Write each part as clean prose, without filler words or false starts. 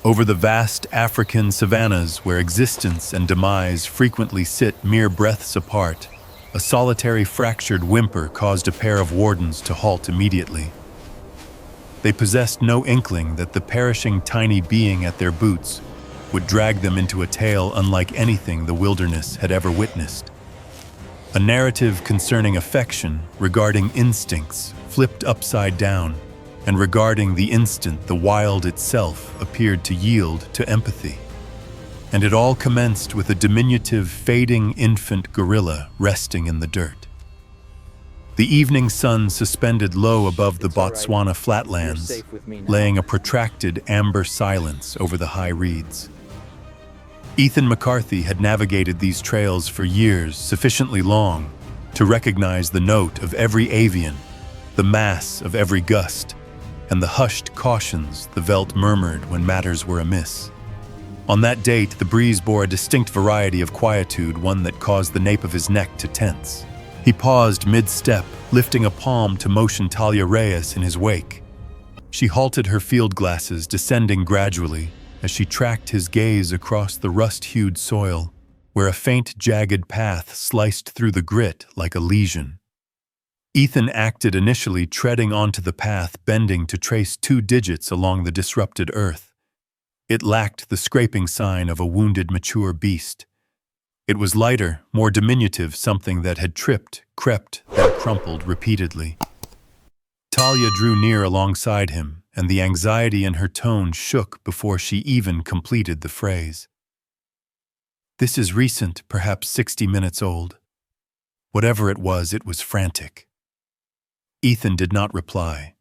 Over the vast African savannas where existence and demise frequently sit mere breaths apart, a solitary fractured whimper caused a pair of wardens to halt immediately. They possessed no inkling that the perishing tiny being at their boots would drag them into a tale unlike anything the wilderness had ever witnessed. A narrative concerning affection, regarding instincts, flipped upside down, and regarding the instant the wild itself appeared to yield to empathy. And it all commenced with a diminutive, fading infant gorilla resting in the dirt. The evening sun suspended low above the Botswana flatlands, laying a protracted amber silence over the high reeds. Ethan McCarthy had navigated these trails for years sufficiently long to recognize the note of every avian, the mass of every gust, and the hushed cautions the veldt murmured when matters were amiss. On that date, the breeze bore a distinct variety of quietude, one that caused the nape of his neck to tense. He paused mid-step, lifting a palm to motion Talia Reyes in his wake. She halted her field glasses, descending gradually as she tracked his gaze across the rust-hued soil, where a faint, jagged path sliced through the grit like a lesion. Ethan acted initially, treading onto the path, bending to trace 2 digits along the disrupted earth. It lacked the scraping sign of a wounded mature beast. It was lighter, more diminutive, something that had tripped, crept, then crumpled repeatedly. Talia drew near alongside him, and the anxiety in her tone shook before she even completed the phrase. "This is recent, perhaps 60 minutes old." Whatever it was frantic. Ethan did not reply.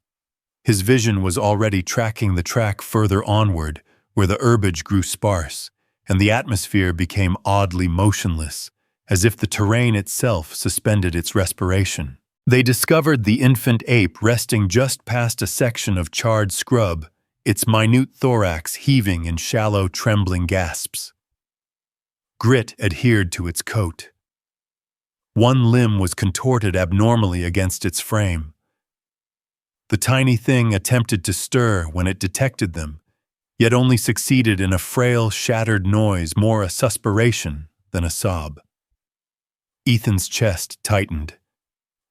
His vision was already tracking the track further onward, where the herbage grew sparse, and the atmosphere became oddly motionless, as if the terrain itself suspended its respiration. They discovered the infant ape resting just past a section of charred scrub, its minute thorax heaving in shallow, trembling gasps. Grit adhered to its coat. One limb was contorted abnormally against its frame. The tiny thing attempted to stir when it detected them, yet only succeeded in a frail, shattered noise, more a suspiration than a sob. Ethan's chest tightened.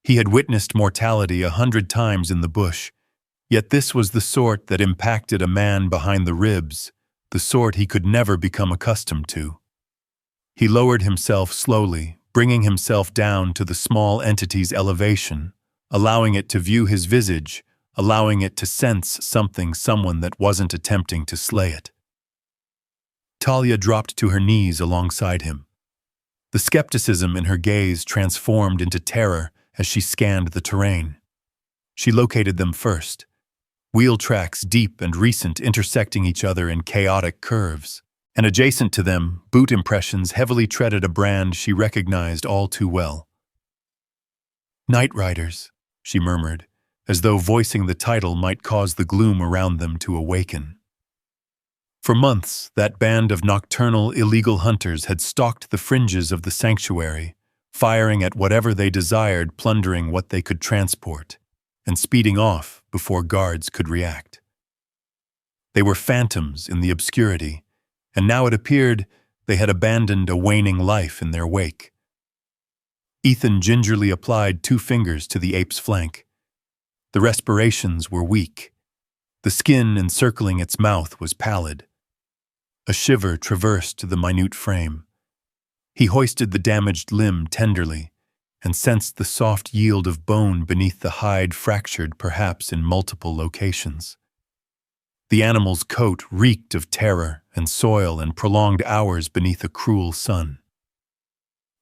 He had witnessed mortality 100 times in the bush, yet this was the sort that impacted a man behind the ribs, the sort he could never become accustomed to. He lowered himself slowly, bringing himself down to the small entity's elevation, allowing it to view his visage, allowing it to sense someone that wasn't attempting to slay it. Talia dropped to her knees alongside him. The skepticism in her gaze transformed into terror as she scanned the terrain. She located them first, wheel tracks deep and recent intersecting each other in chaotic curves, and adjacent to them, boot impressions heavily treaded a brand she recognized all too well. "Night Riders," she murmured, as though voicing the title might cause the gloom around them to awaken. For months, that band of nocturnal, illegal hunters had stalked the fringes of the sanctuary, firing at whatever they desired, plundering what they could transport, and speeding off before guards could react. They were phantoms in the obscurity, and now it appeared they had abandoned a waning life in their wake. Ethan gingerly applied 2 fingers to the ape's flank. The respirations were weak. The skin encircling its mouth was pallid. A shiver traversed the minute frame. He hoisted the damaged limb tenderly and sensed the soft yield of bone beneath the hide, fractured perhaps in multiple locations. The animal's coat reeked of terror and soil and prolonged hours beneath a cruel sun.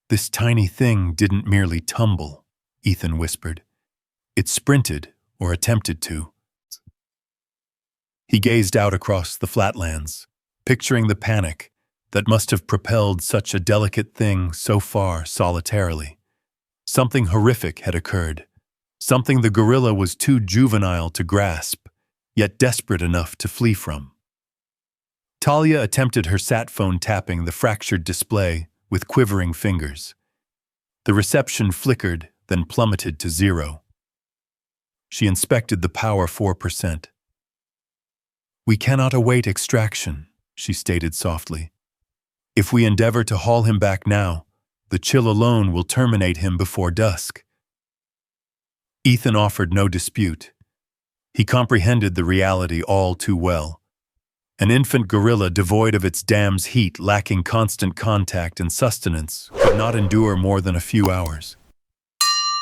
"This tiny thing didn't merely tumble," Ethan whispered. "It sprinted, or attempted to." He gazed out across the flatlands, picturing the panic that must have propelled such a delicate thing so far solitarily. Something horrific had occurred, something the gorilla was too juvenile to grasp, yet desperate enough to flee from. Talia attempted her sat phone, tapping the fractured display with quivering fingers. The reception flickered, then plummeted to 0. She inspected the power 4%. "We cannot await extraction," she stated softly. "If we endeavor to haul him back now, the chill alone will terminate him before dusk." Ethan offered no dispute. He comprehended the reality all too well. An infant gorilla devoid of its dam's heat, lacking constant contact and sustenance, could not endure more than a few hours.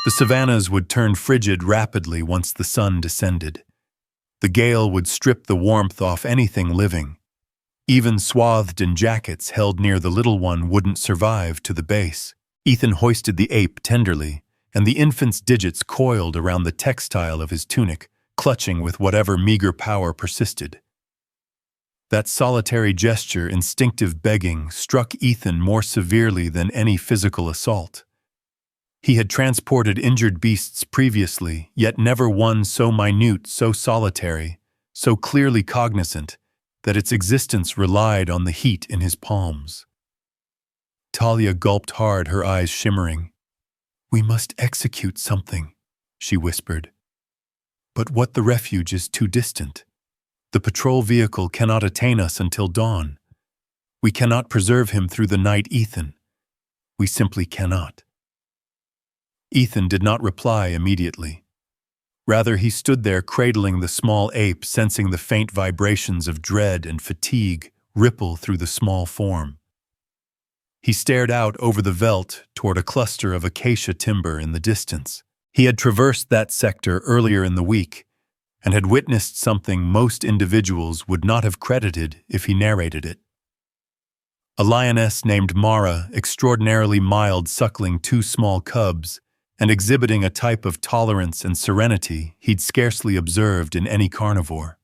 The savannas would turn frigid rapidly once the sun descended. The gale would strip the warmth off anything living. Even swathed in jackets held near the little one wouldn't survive to the base. Ethan hoisted the ape tenderly, and the infant's digits coiled around the textile of his tunic, clutching with whatever meager power persisted. That solitary gesture, instinctive begging, struck Ethan more severely than any physical assault. He had transported injured beasts previously, yet never one so minute, so solitary, so clearly cognizant that its existence relied on the heat in his palms. Talia gulped hard, her eyes shimmering. "We must execute something," she whispered. "But what the refuge is too distant. The patrol vehicle cannot attain us until dawn. We cannot preserve him through the night, Ethan. We simply cannot." Ethan did not reply immediately. Rather, he stood there cradling the small ape, sensing the faint vibrations of dread and fatigue ripple through the small form. He stared out over the veldt toward a cluster of acacia timber in the distance. He had traversed that sector earlier in the week and had witnessed something most individuals would not have credited if he narrated it. A lioness named Mara, extraordinarily mild, suckling two small cubs and exhibiting a type of tolerance and serenity he'd scarcely observed in any carnivore.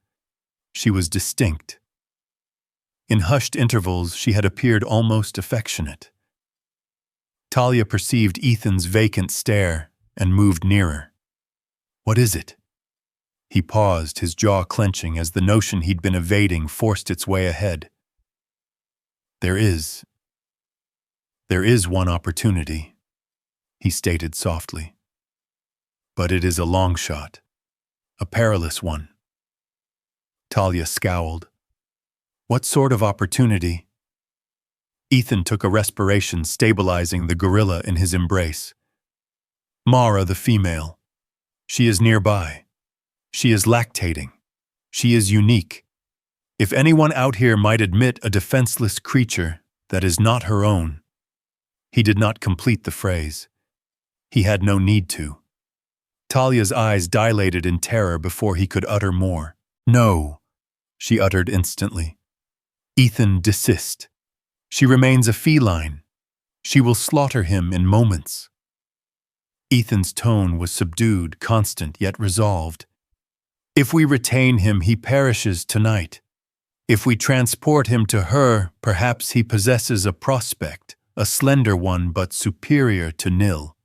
She was distinct. In hushed intervals, she had appeared almost affectionate. Talia perceived Ethan's vacant stare and moved nearer. "What is it?" He paused, his jaw clenching as the notion he'd been evading forced its way ahead. There is one opportunity," he stated softly. "But it is a long shot, a perilous one." Talia scowled. "What sort of opportunity?" Ethan took a respiration, stabilizing the gorilla in his embrace. "Mara, the female. She is nearby. She is lactating. She is unique. If anyone out here might admit a defenseless creature that is not her own." He did not complete the phrase. He had no need to. Talia's eyes dilated in terror before he could utter more. "No," she uttered instantly. "Ethan, desist. She remains a feline. She will slaughter him in moments." Ethan's tone was subdued, constant, yet resolved. "If we retain him, he perishes tonight. If we transport him to her, perhaps he possesses a prospect, a slender one but superior to nil."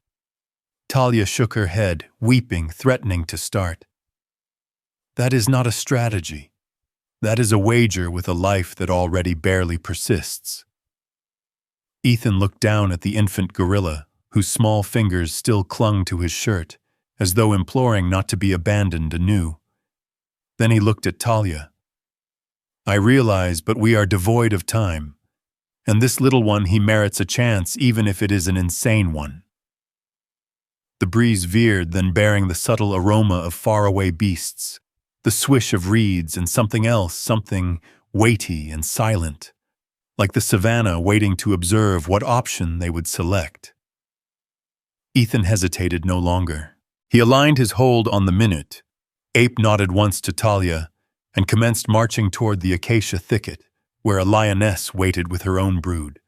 Talia shook her head, weeping, threatening to start. "That is not a strategy. That is a wager with a life that already barely persists." Ethan looked down at the infant gorilla, whose small fingers still clung to his shirt, as though imploring not to be abandoned anew. Then he looked at Talia. "I realize, but we are devoid of time. And this little one, he merits a chance, even if it is an insane one." The breeze veered, then bearing the subtle aroma of faraway beasts, the swish of reeds and something else, something weighty and silent, like the savannah waiting to observe what option they would select. Ethan hesitated no longer. He aligned his hold on the minute. Ape nodded once to Talia and commenced marching toward the acacia thicket, where a lioness waited with her own brood.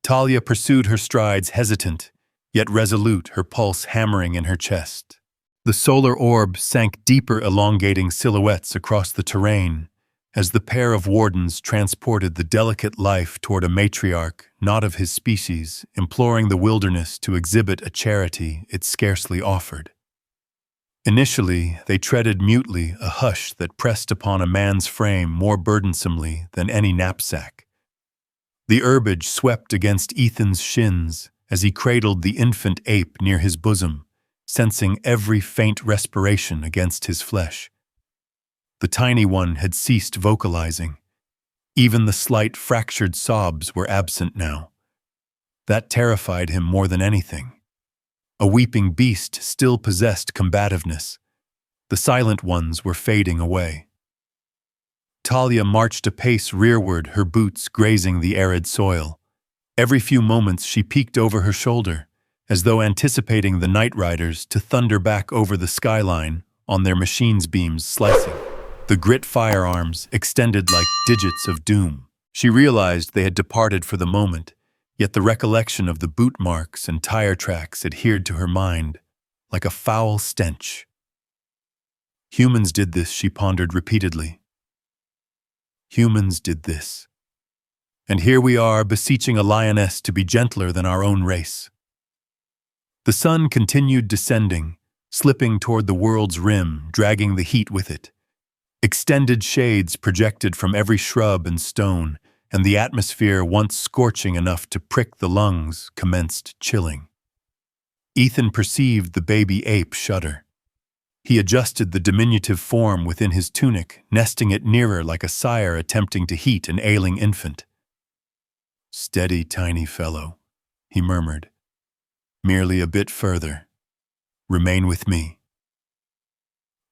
Talia pursued her strides, hesitant, yet resolute, her pulse hammering in her chest. The solar orb sank deeper, elongating silhouettes across the terrain, as the pair of wardens transported the delicate life toward a matriarch not of his species, imploring the wilderness to exhibit a charity it scarcely offered. Initially, they treaded mutely, a hush that pressed upon a man's frame more burdensomely than any knapsack. The herbage swept against Ethan's shins as he cradled the infant ape near his bosom, sensing every faint respiration against his flesh. The tiny one had ceased vocalizing. Even the slight fractured sobs were absent now. That terrified him more than anything. A weeping beast still possessed combativeness. The silent ones were fading away. Talia marched a pace rearward, her boots grazing the arid soil. Every few moments she peeked over her shoulder, as though anticipating the night riders to thunder back over the skyline on their machines' beams slicing. The grit firearms extended like digits of doom. She realized they had departed for the moment, yet the recollection of the boot marks and tire tracks adhered to her mind like a foul stench. Humans did this, she pondered repeatedly. Humans did this. And here we are beseeching a lioness to be gentler than our own race. The sun continued descending, slipping toward the world's rim, dragging the heat with it. Extended shades projected from every shrub and stone, and the atmosphere, once scorching enough to prick the lungs, commenced chilling. Ethan perceived the baby ape shudder. He adjusted the diminutive form within his tunic, nesting it nearer like a sire attempting to heat an ailing infant. "Steady, tiny fellow," he murmured. "Merely a bit further. Remain with me."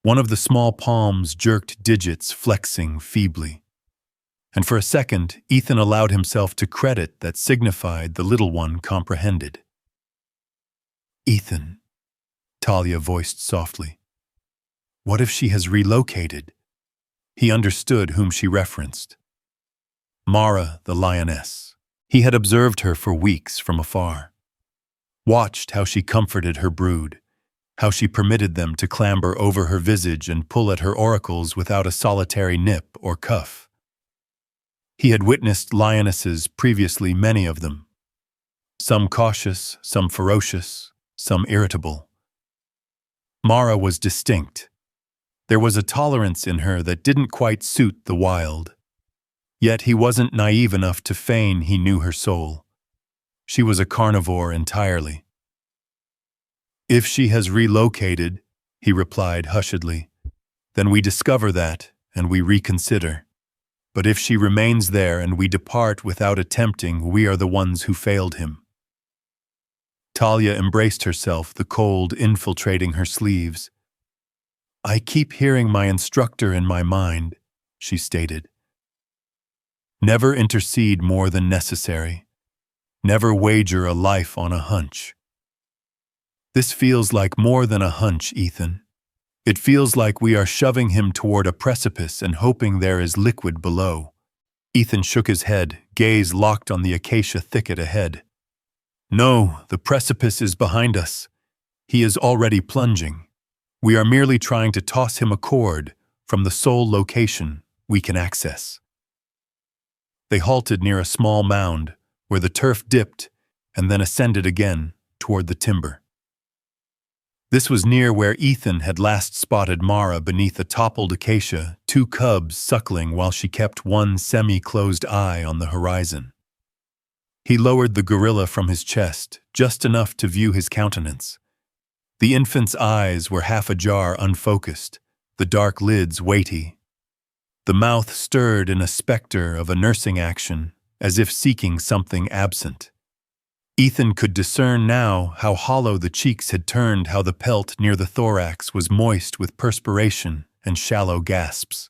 One of the small palms jerked digits, flexing feebly. And for a second, Ethan allowed himself to credit that signified the little one comprehended. "Ethan," Talia voiced softly. "What if she has relocated?" He understood whom she referenced. Mara, the lioness. He had observed her for weeks from afar. Watched how she comforted her brood, how she permitted them to clamber over her visage and pull at her oracles without a solitary nip or cuff. He had witnessed lionesses previously, many of them. Some cautious, some ferocious, some irritable. Mara was distinct. There was a tolerance in her that didn't quite suit the wild. Yet he wasn't naive enough to feign he knew her soul. She was a carnivore entirely. "If she has relocated," he replied hushedly, "then we discover that, and we reconsider. But if she remains there and we depart without attempting, we are the ones who failed him." Talia embraced herself, the cold infiltrating her sleeves. "I keep hearing my instructor in my mind," she stated. "Never intercede more than necessary. Never wager a life on a hunch." "This feels like more than a hunch, Ethan. It feels like we are shoving him toward a precipice and hoping there is liquid below." Ethan shook his head, gaze locked on the acacia thicket ahead. "No, the precipice is behind us. He is already plunging. We are merely trying to toss him a cord from the sole location we can access." They halted near a small mound where the turf dipped and then ascended again toward the timber. This was near where Ethan had last spotted Mara beneath a toppled acacia, two cubs suckling while she kept one semi-closed eye on the horizon. He lowered the gorilla from his chest, just enough to view his countenance. The infant's eyes were half ajar, unfocused, the dark lids weighty. The mouth stirred in a specter of a nursing action, as if seeking something absent. Ethan could discern now how hollow the cheeks had turned, how the pelt near the thorax was moist with perspiration and shallow gasps.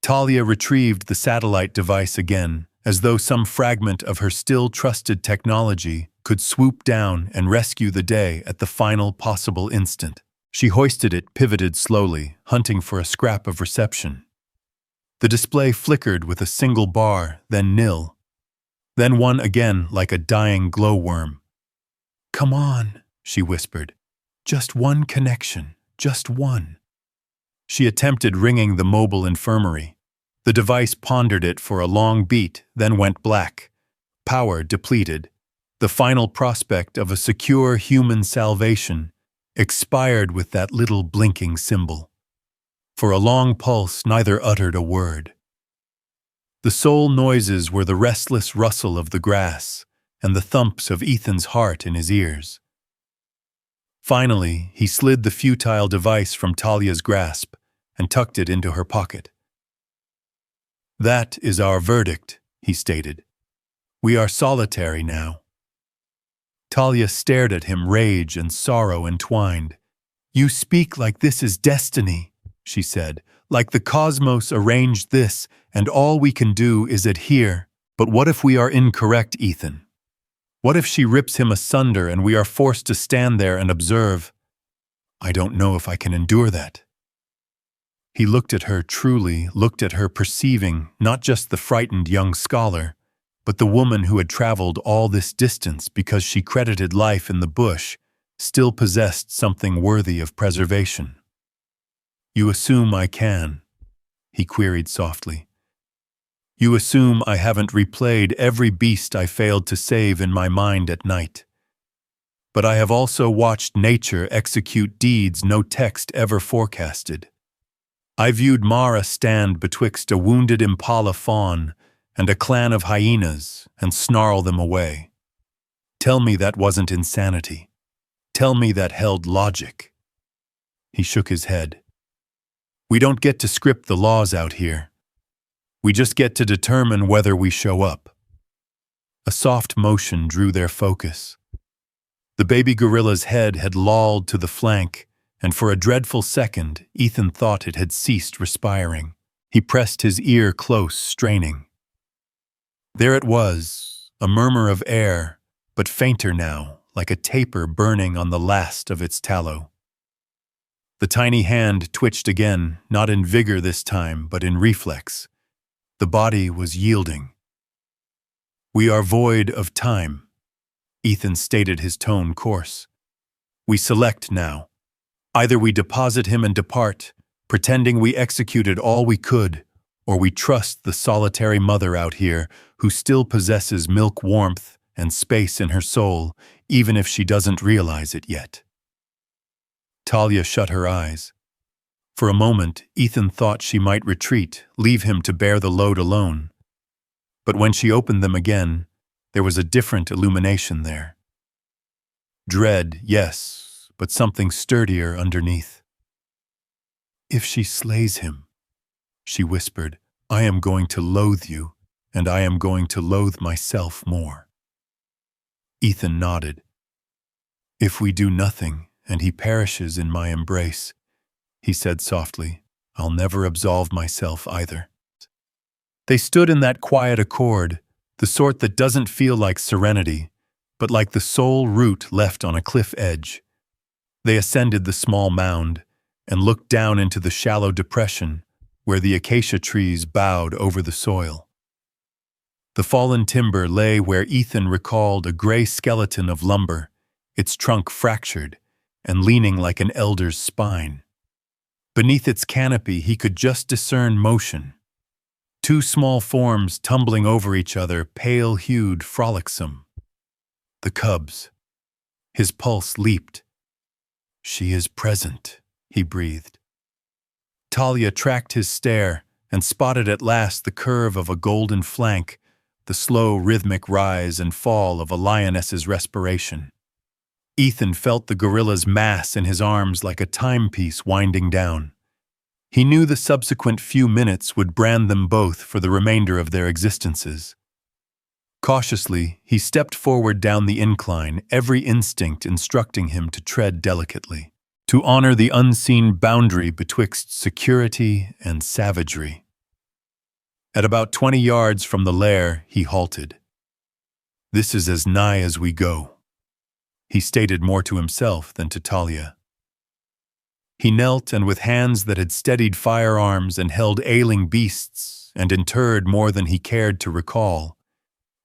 Talia retrieved the satellite device again, as though some fragment of her still trusted technology could swoop down and rescue the day at the final possible instant. She hoisted it, pivoted slowly, hunting for a scrap of reception. The display flickered with a single bar, then nil. Then one again like a dying glowworm. "Come on," she whispered. "Just one connection, just one." She attempted ringing the mobile infirmary. The device pondered it for a long beat, then went black. Power depleted. The final prospect of a secure human salvation expired with that little blinking symbol. For a long pulse, neither uttered a word. The sole noises were the restless rustle of the grass and the thumps of Ethan's heart in his ears. Finally, he slid the futile device from Talia's grasp and tucked it into her pocket. "That is our verdict," he stated. "We are solitary now." Talia stared at him, rage and sorrow entwined. "You speak like this is destiny," she said, "like the cosmos arranged this, and all we can do is adhere. But what if we are incorrect, Ethan? What if she rips him asunder and we are forced to stand there and observe? I don't know if I can endure that." He looked at her truly, looked at her perceiving not just the frightened young scholar, but the woman who had traveled all this distance because she credited life in the bush still possessed something worthy of preservation. "You assume I can?" he queried softly. "You assume I haven't replayed every beast I failed to save in my mind at night. But I have also watched nature execute deeds no text ever forecasted. I viewed Mara stand betwixt a wounded impala fawn and a clan of hyenas and snarl them away. Tell me that wasn't insanity. Tell me that held logic." He shook his head. "We don't get to script the laws out here. We just get to determine whether we show up." A soft motion drew their focus. The baby gorilla's head had lolled to the flank, and for a dreadful second, Ethan thought it had ceased respiring. He pressed his ear close, straining. There it was, a murmur of air, but fainter now, like a taper burning on the last of its tallow. The tiny hand twitched again, not in vigor this time, but in reflex. The body was yielding. "We are void of time," Ethan stated, his tone coarse. "We select now. Either we deposit him and depart, pretending we executed all we could, or we trust the solitary mother out here who still possesses milk warmth and space in her soul, even if she doesn't realize it yet." Talia shut her eyes. For a moment, Ethan thought she might retreat, leave him to bear the load alone. But when she opened them again, there was a different illumination there. Dread, yes, but something sturdier underneath. "If she slays him," she whispered, "I am going to loathe you, and I am going to loathe myself more." Ethan nodded. "If we do nothing, and he perishes in my embrace," he said softly, "I'll never absolve myself either." They stood in that quiet accord, the sort that doesn't feel like serenity, but like the sole root left on a cliff edge. They ascended the small mound and looked down into the shallow depression where the acacia trees bowed over the soil. The fallen timber lay where Ethan recalled a gray skeleton of lumber, its trunk fractured and leaning like an elder's spine. Beneath its canopy he could just discern motion. Two small forms tumbling over each other, pale-hued, frolicsome. The cubs. His pulse leaped. "She is present," he breathed. Talia tracked his stare and spotted at last the curve of a golden flank, the slow rhythmic rise and fall of a lioness's respiration. Ethan felt the gorilla's mass in his arms like a timepiece winding down. He knew the subsequent few minutes would brand them both for the remainder of their existences. Cautiously, he stepped forward down the incline, every instinct instructing him to tread delicately, to honor the unseen boundary betwixt security and savagery. At about 20 yards from the lair, he halted. "This is as nigh as we go," he stated more to himself than to Talia. He knelt, and with hands that had steadied firearms and held ailing beasts and interred more than he cared to recall,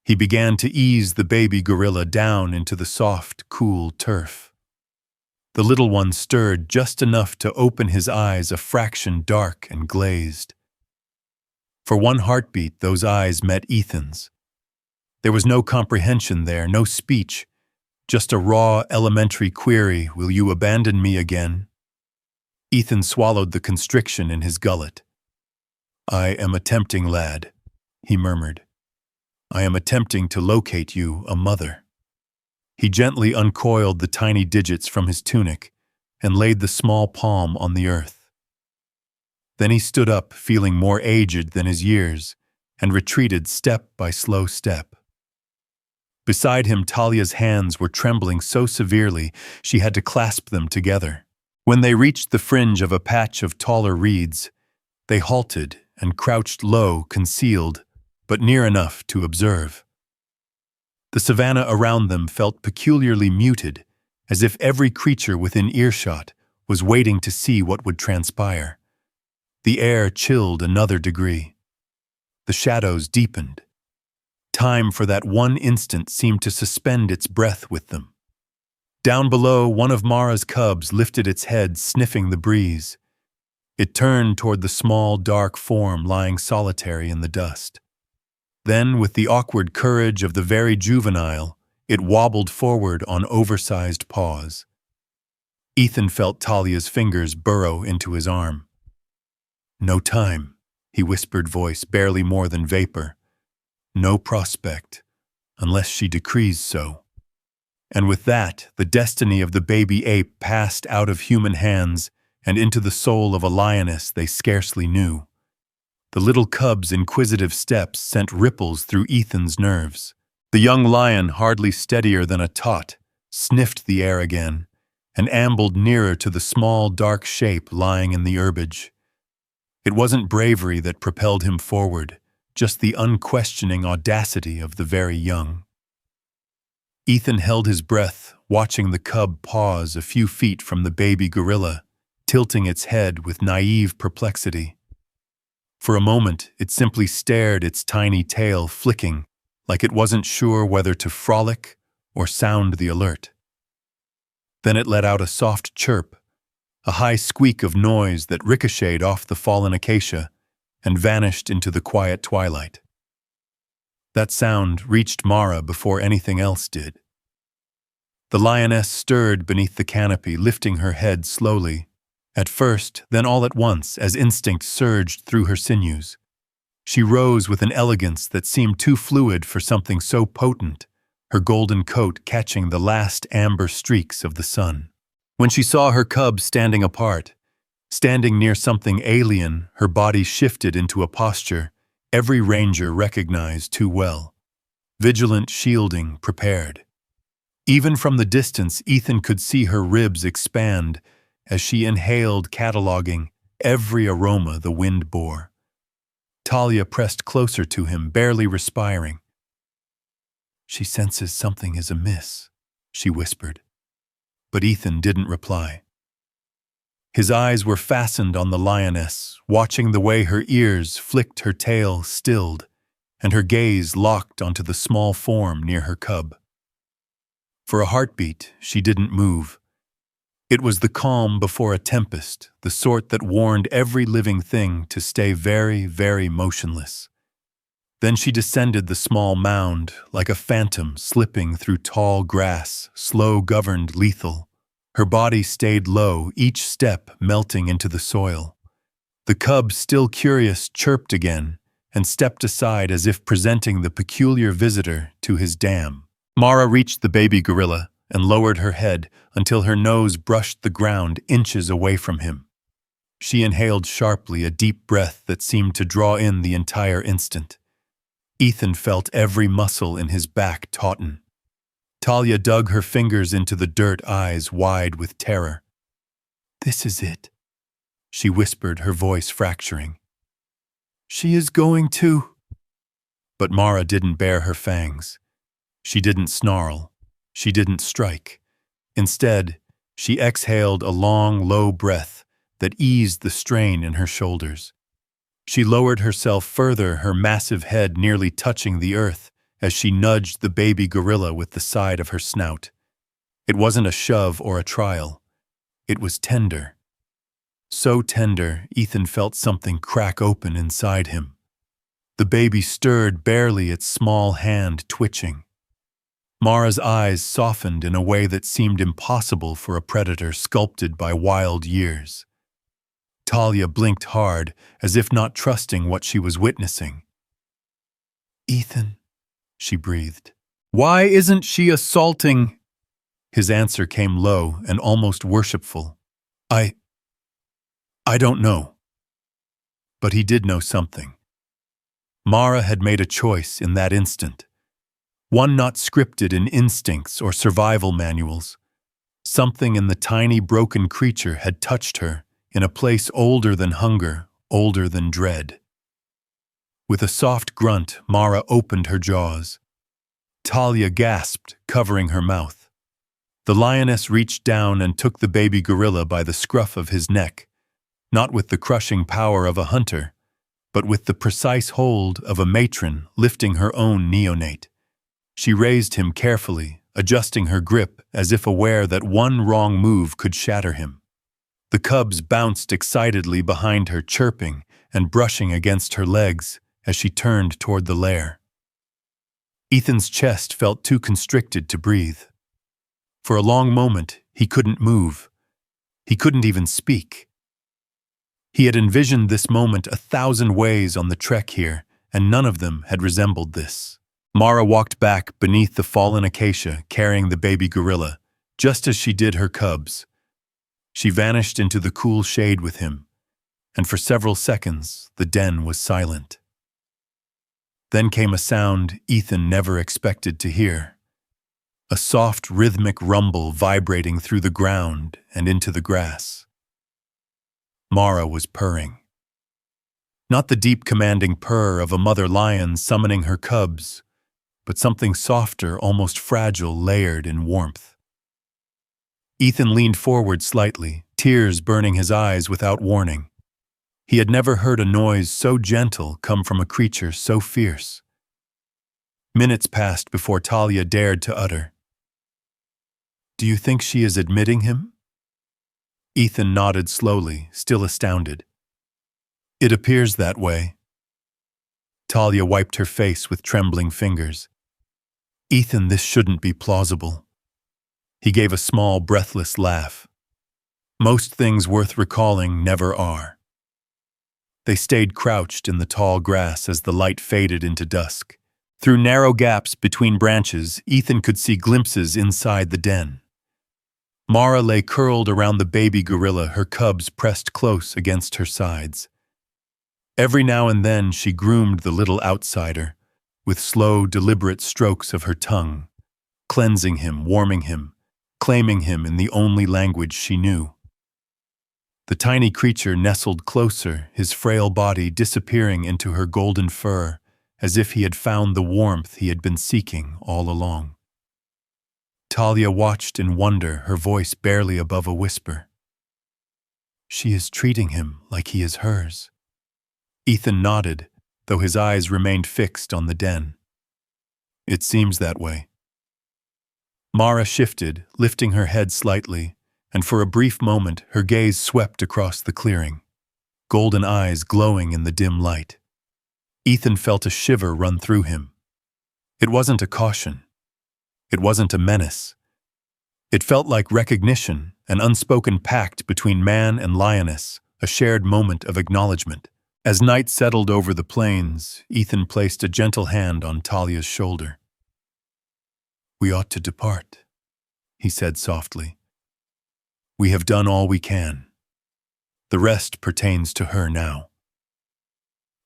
he began to ease the baby gorilla down into the soft, cool turf. The little one stirred just enough to open his eyes a fraction dark and glazed. For one heartbeat, those eyes met Ethan's. There was no comprehension there, no speech, just a raw, elementary query, "Will you abandon me again?" Ethan swallowed the constriction in his gullet. "I am attempting, lad," he murmured. "I am attempting to locate you a mother." He gently uncoiled the tiny digits from his tunic and laid the small palm on the earth. Then he stood up, feeling more aged than his years, and retreated step by slow step. Beside him, Talia's hands were trembling so severely she had to clasp them together. When they reached the fringe of a patch of taller reeds, they halted and crouched low, concealed, but near enough to observe. The savanna around them felt peculiarly muted, as if every creature within earshot was waiting to see what would transpire. The air chilled another degree. The shadows deepened. Time for that one instant seemed to suspend its breath with them. Down below, one of Mara's cubs lifted its head, sniffing the breeze. It turned toward the small, dark form lying solitary in the dust. Then, with the awkward courage of the very juvenile, it wobbled forward on oversized paws. Ethan felt Talia's fingers burrow into his arm. "No time," he whispered, voice barely more than vapor. "No prospect, unless she decrees so." And with that, the destiny of the baby ape passed out of human hands and into the soul of a lioness they scarcely knew. The little cub's inquisitive steps sent ripples through Ethan's nerves. The young lion, hardly steadier than a tot, sniffed the air again and ambled nearer to the small, dark shape lying in the herbage. It wasn't bravery that propelled him forward, just the unquestioning audacity of the very young. Ethan held his breath, watching the cub pause a few feet from the baby gorilla, tilting its head with naive perplexity. For a moment, it simply stared, its tiny tail flicking, like it wasn't sure whether to frolic or sound the alert. Then it let out a soft chirp, a high squeak of noise that ricocheted off the fallen acacia and vanished into the quiet twilight. That sound reached Mara before anything else did. The lioness stirred beneath the canopy, lifting her head slowly, at first, then all at once, as instinct surged through her sinews. She rose with an elegance that seemed too fluid for something so potent, her golden coat catching the last amber streaks of the sun. When she saw her cub standing apart, standing near something alien, her body shifted into a posture every ranger recognized too well. Vigilant shielding prepared. Even from the distance, Ethan could see her ribs expand as she inhaled, cataloging every aroma the wind bore. Talia pressed closer to him, barely respiring. "She senses something is amiss," she whispered. But Ethan didn't reply. His eyes were fastened on the lioness, watching the way her ears flicked, her tail stilled, and her gaze locked onto the small form near her cub. For a heartbeat, she didn't move. It was the calm before a tempest, the sort that warned every living thing to stay very, very motionless. Then she descended the small mound, like a phantom slipping through tall grass, slow, governed, lethal. Her body stayed low, each step melting into the soil. The cub, still curious, chirped again and stepped aside as if presenting the peculiar visitor to his dam. Mara reached the baby gorilla and lowered her head until her nose brushed the ground inches away from him. She inhaled sharply, a deep breath that seemed to draw in the entire instant. Ethan felt every muscle in his back tauten. Talia dug her fingers into the dirt, eyes wide with terror. "This is it," she whispered, her voice fracturing. "She is going to—" But Mara didn't bare her fangs. She didn't snarl. She didn't strike. Instead, she exhaled a long, low breath that eased the strain in her shoulders. She lowered herself further, her massive head nearly touching the earth as she nudged the baby gorilla with the side of her snout. It wasn't a shove or a trial. It was tender. So tender, Ethan felt something crack open inside him. The baby stirred barely, its small hand twitching. Mara's eyes softened in a way that seemed impossible for a predator sculpted by wild years. Talia blinked hard, as if not trusting what she was witnessing. "Ethan," she breathed. "Why isn't she assaulting?" His answer came low and almost worshipful. I don't know." But he did know something. Mara had made a choice in that instant. One not scripted in instincts or survival manuals. Something in the tiny broken creature had touched her in a place older than hunger, older than dread. With a soft grunt, Mara opened her jaws. Talia gasped, covering her mouth. The lioness reached down and took the baby gorilla by the scruff of his neck, not with the crushing power of a hunter, but with the precise hold of a matron lifting her own neonate. She raised him carefully, adjusting her grip as if aware that one wrong move could shatter him. The cubs bounced excitedly behind her, chirping and brushing against her legs as she turned toward the lair. Ethan's chest felt too constricted to breathe. For a long moment, he couldn't move. He couldn't even speak. He had envisioned this moment 1,000 ways on the trek here, and none of them had resembled this. Mara walked back beneath the fallen acacia, carrying the baby gorilla, just as she did her cubs. She vanished into the cool shade with him, and for several seconds, the den was silent. Then came a sound Ethan never expected to hear. A soft, rhythmic rumble vibrating through the ground and into the grass. Mara was purring. Not the deep, commanding purr of a mother lion summoning her cubs, but something softer, almost fragile, layered in warmth. Ethan leaned forward slightly, tears burning his eyes without warning. He had never heard a noise so gentle come from a creature so fierce. Minutes passed before Talia dared to utter, "Do you think she is admitting him?" Ethan nodded slowly, still astounded. "It appears that way." Talia wiped her face with trembling fingers. "Ethan, this shouldn't be plausible." He gave a small, breathless laugh. "Most things worth recalling never are." They stayed crouched in the tall grass as the light faded into dusk. Through narrow gaps between branches, Ethan could see glimpses inside the den. Mara lay curled around the baby gorilla, her cubs pressed close against her sides. Every now and then she groomed the little outsider, with slow, deliberate strokes of her tongue, cleansing him, warming him, claiming him in the only language she knew. The tiny creature nestled closer, his frail body disappearing into her golden fur, as if he had found the warmth he had been seeking all along. Talia watched in wonder, her voice barely above a whisper. "She is treating him like he is hers." Ethan nodded, though his eyes remained fixed on the den. "It seems that way." Mara shifted, lifting her head slightly, and for a brief moment her gaze swept across the clearing, golden eyes glowing in the dim light. Ethan felt a shiver run through him. It wasn't a caution. It wasn't a menace. It felt like recognition, an unspoken pact between man and lioness, a shared moment of acknowledgement. As night settled over the plains, Ethan placed a gentle hand on Talia's shoulder. "We ought to depart," he said softly. "We have done all we can. The rest pertains to her now."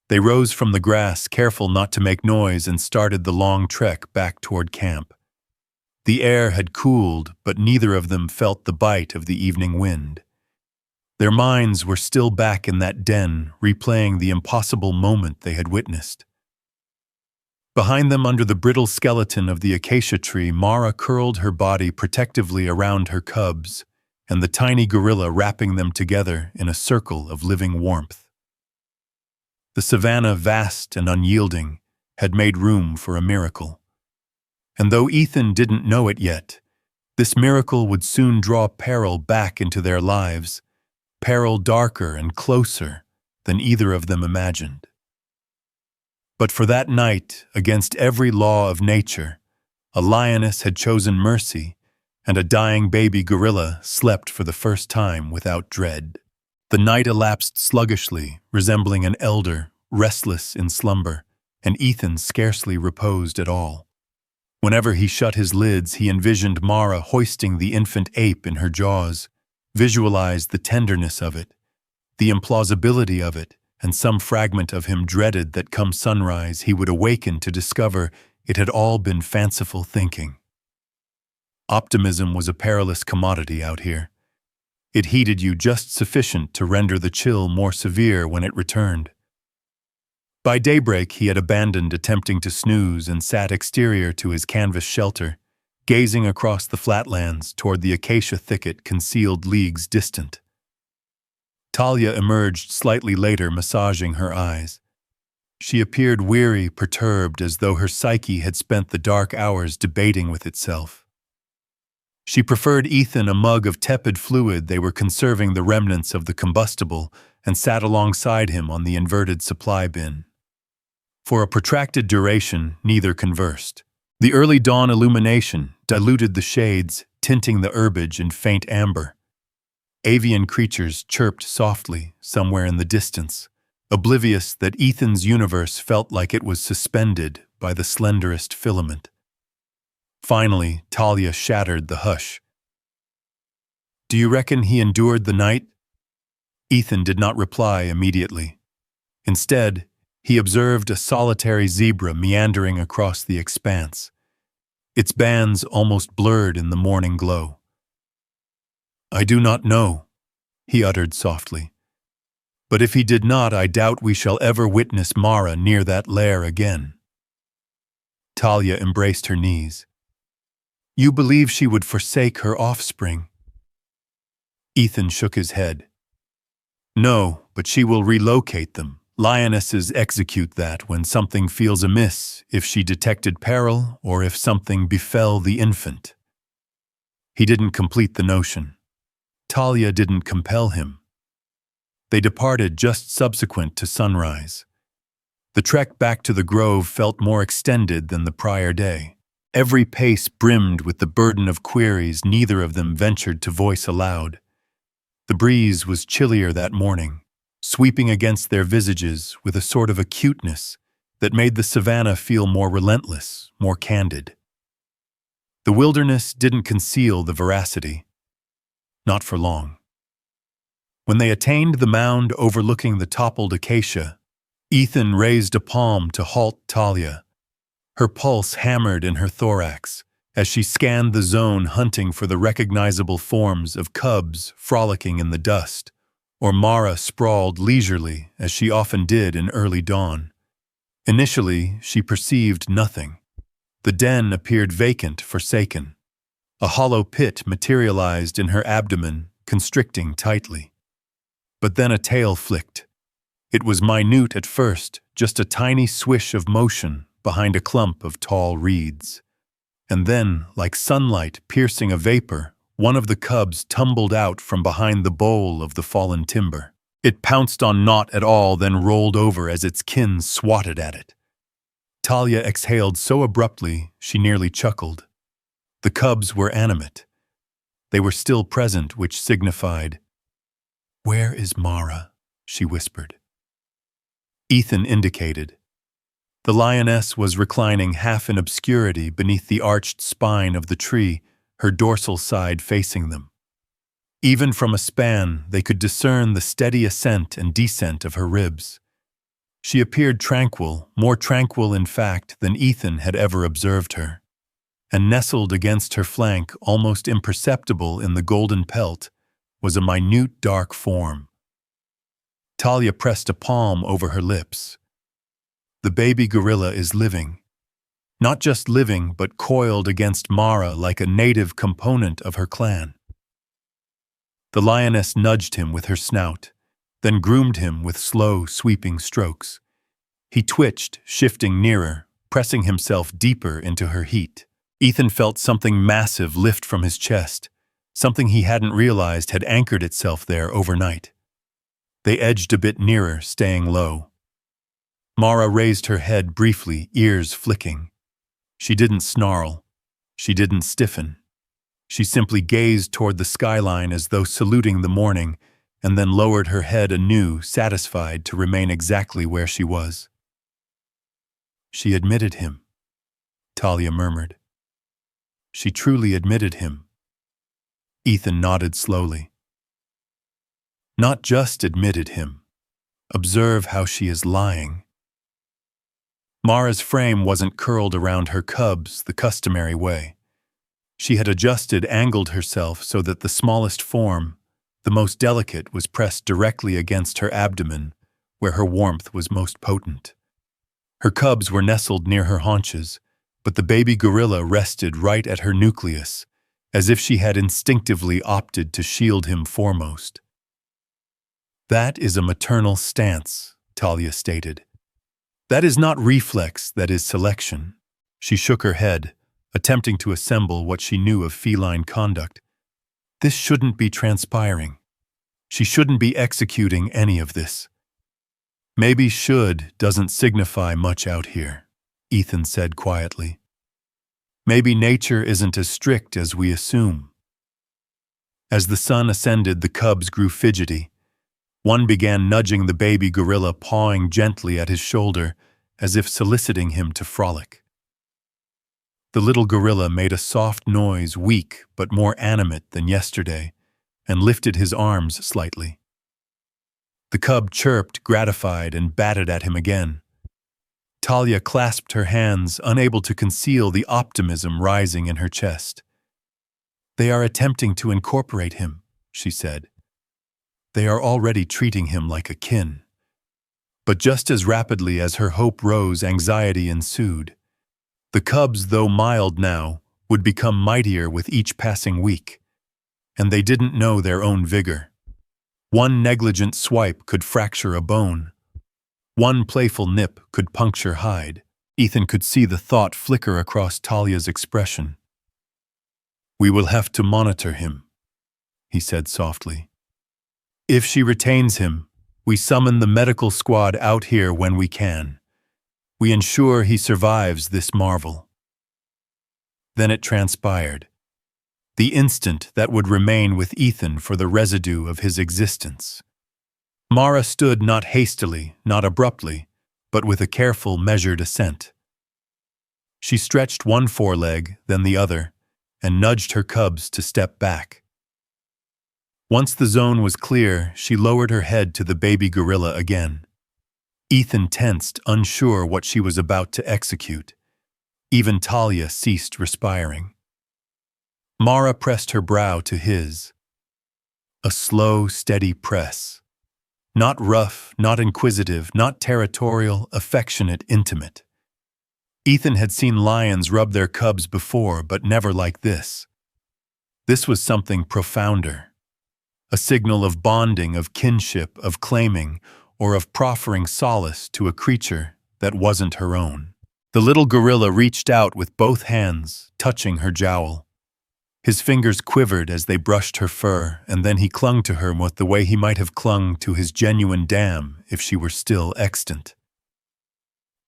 They rose from the grass, careful not to make noise, and started the long trek back toward camp. The air had cooled, but neither of them felt the bite of the evening wind. Their minds were still back in that den, replaying the impossible moment they had witnessed. Behind them, under the brittle skeleton of the acacia tree, Mara curled her body protectively around her cubs, and the tiny gorilla wrapping them together in a circle of living warmth. The savanna, vast and unyielding, had made room for a miracle. And though Ethan didn't know it yet, this miracle would soon draw peril back into their lives, peril darker and closer than either of them imagined. But for that night, against every law of nature, a lioness had chosen mercy, and a dying baby gorilla slept for the first time without dread. The night elapsed sluggishly, resembling an elder, restless in slumber, and Ethan scarcely reposed at all. Whenever he shut his lids, he envisioned Mara hoisting the infant ape in her jaws, visualized the tenderness of it, the implausibility of it, and some fragment of him dreaded that come sunrise he would awaken to discover it had all been fanciful thinking. Optimism was a perilous commodity out here. It heated you just sufficient to render the chill more severe when it returned. By daybreak he had abandoned attempting to snooze and sat exterior to his canvas shelter, gazing across the flatlands toward the acacia thicket concealed leagues distant. Talia emerged slightly later, massaging her eyes. She appeared weary, perturbed, as though her psyche had spent the dark hours debating with itself. She preferred Ethan a mug of tepid fluid they were conserving the remnants of the combustible and sat alongside him on the inverted supply bin. For a protracted duration, neither conversed. The early dawn illumination diluted the shades, tinting the herbage in faint amber. Avian creatures chirped softly somewhere in the distance, oblivious that Ethan's universe felt like it was suspended by the slenderest filament. Finally, Talia shattered the hush. "Do you reckon he endured the night?" Ethan did not reply immediately. Instead, he observed a solitary zebra meandering across the expanse, its bands almost blurred in the morning glow. "I do not know," he uttered softly. "But if he did not, I doubt we shall ever witness Mara near that lair again." Talia embraced her knees. "You believe she would forsake her offspring?" Ethan shook his head. "No, but she will relocate them. Lionesses execute that when something feels amiss, if she detected peril or if something befell the infant." He didn't complete the notion. Talia didn't compel him. They departed just subsequent to sunrise. The trek back to the grove felt more extended than the prior day. Every pace brimmed with the burden of queries neither of them ventured to voice aloud. The breeze was chillier that morning, sweeping against their visages with a sort of acuteness that made the savannah feel more relentless, more candid. The wilderness didn't conceal the veracity. Not for long. When they attained the mound overlooking the toppled acacia, Ethan raised a palm to halt Talia. Her pulse hammered in her thorax as she scanned the zone, hunting for the recognizable forms of cubs frolicking in the dust, or Mara sprawled leisurely as she often did in early dawn. Initially, she perceived nothing. The den appeared vacant, forsaken. A hollow pit materialized in her abdomen, constricting tightly. But then a tail flicked. It was minute at first, just a tiny swish of motion behind a clump of tall reeds. And then, like sunlight piercing a vapor, one of the cubs tumbled out from behind the bole of the fallen timber. It pounced on naught at all, then rolled over as its kin swatted at it. Talia exhaled so abruptly she nearly chuckled. The cubs were animate. They were still present, which signified, "Where is Mara?" she whispered. Ethan indicated. The lioness was reclining half in obscurity beneath the arched spine of the tree, her dorsal side facing them. Even from a span, they could discern the steady ascent and descent of her ribs. She appeared tranquil, more tranquil in fact than Ethan had ever observed her. And nestled against her flank, almost imperceptible in the golden pelt, was a minute dark form. Talia pressed a palm over her lips. The baby gorilla is living. Not just living, but coiled against Mara like a native component of her clan. The lioness nudged him with her snout, then groomed him with slow, sweeping strokes. He twitched, shifting nearer, pressing himself deeper into her heat. Ethan felt something massive lift from his chest, something he hadn't realized had anchored itself there overnight. They edged a bit nearer, staying low. Mara raised her head briefly, ears flicking. She didn't snarl. She didn't stiffen. She simply gazed toward the skyline as though saluting the morning, and then lowered her head anew, satisfied to remain exactly where she was. "She admitted him," Talia murmured. "She truly admitted him." Ethan nodded slowly. "Not just admitted him. Observe how she is lying. Mara's frame wasn't curled around her cubs the customary way. She had angled herself so that the smallest form, the most delicate, was pressed directly against her abdomen, where her warmth was most potent. Her cubs were nestled near her haunches, but the baby gorilla rested right at her nucleus, as if she had instinctively opted to shield him foremost. "That is a maternal stance," Talia stated. "That is not reflex, that is selection." She shook her head, attempting to assemble what she knew of feline conduct. "This shouldn't be transpiring. She shouldn't be executing any of this." "Maybe should doesn't signify much out here," Ethan said quietly. "Maybe nature isn't as strict as we assume." As the sun ascended, the cubs grew fidgety. One began nudging the baby gorilla, pawing gently at his shoulder, as if soliciting him to frolic. The little gorilla made a soft noise, weak but more animate than yesterday, and lifted his arms slightly. The cub chirped, gratified, and batted at him again. Talia clasped her hands, unable to conceal the optimism rising in her chest. "They are attempting to incorporate him," she said. "They are already treating him like a kin." But just as rapidly as her hope rose, anxiety ensued. The cubs, though mild now, would become mightier with each passing week. And they didn't know their own vigor. One negligent swipe could fracture a bone. One playful nip could puncture hide. Ethan could see the thought flicker across Talia's expression. "We will have to monitor him," he said softly. "If she retains him, we summon the medical squad out here when we can. We ensure he survives this marvel." Then it transpired. The instant that would remain with Ethan for the residue of his existence. Mara stood not hastily, not abruptly, but with a careful, measured ascent. She stretched one foreleg, then the other, and nudged her cubs to step back. Once the zone was clear, she lowered her head to the baby gorilla again. Ethan tensed, unsure what she was about to execute. Even Talia ceased respiring. Mara pressed her brow to his. A slow, steady press. Not rough, not inquisitive, not territorial, affectionate, intimate. Ethan had seen lions rub their cubs before, but never like this. This was something profounder. A signal of bonding, of kinship, of claiming, or of proffering solace to a creature that wasn't her own. The little gorilla reached out with both hands, touching her jowl. His fingers quivered as they brushed her fur, and then he clung to her with the way he might have clung to his genuine dam if she were still extant.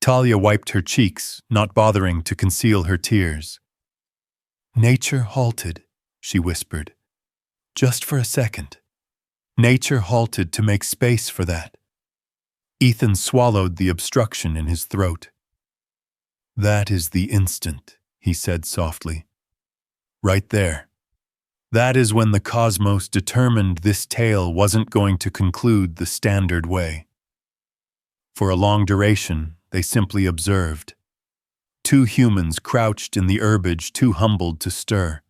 Talia wiped her cheeks, not bothering to conceal her tears. "Nature halted," she whispered. "Just for a second. Nature halted to make space for that." Ethan swallowed the obstruction in his throat. "That is the instant," he said softly. "Right there. That is when the cosmos determined this tale wasn't going to conclude the standard way." For a long duration, they simply observed. Two humans crouched in the herbage, too humbled to stir.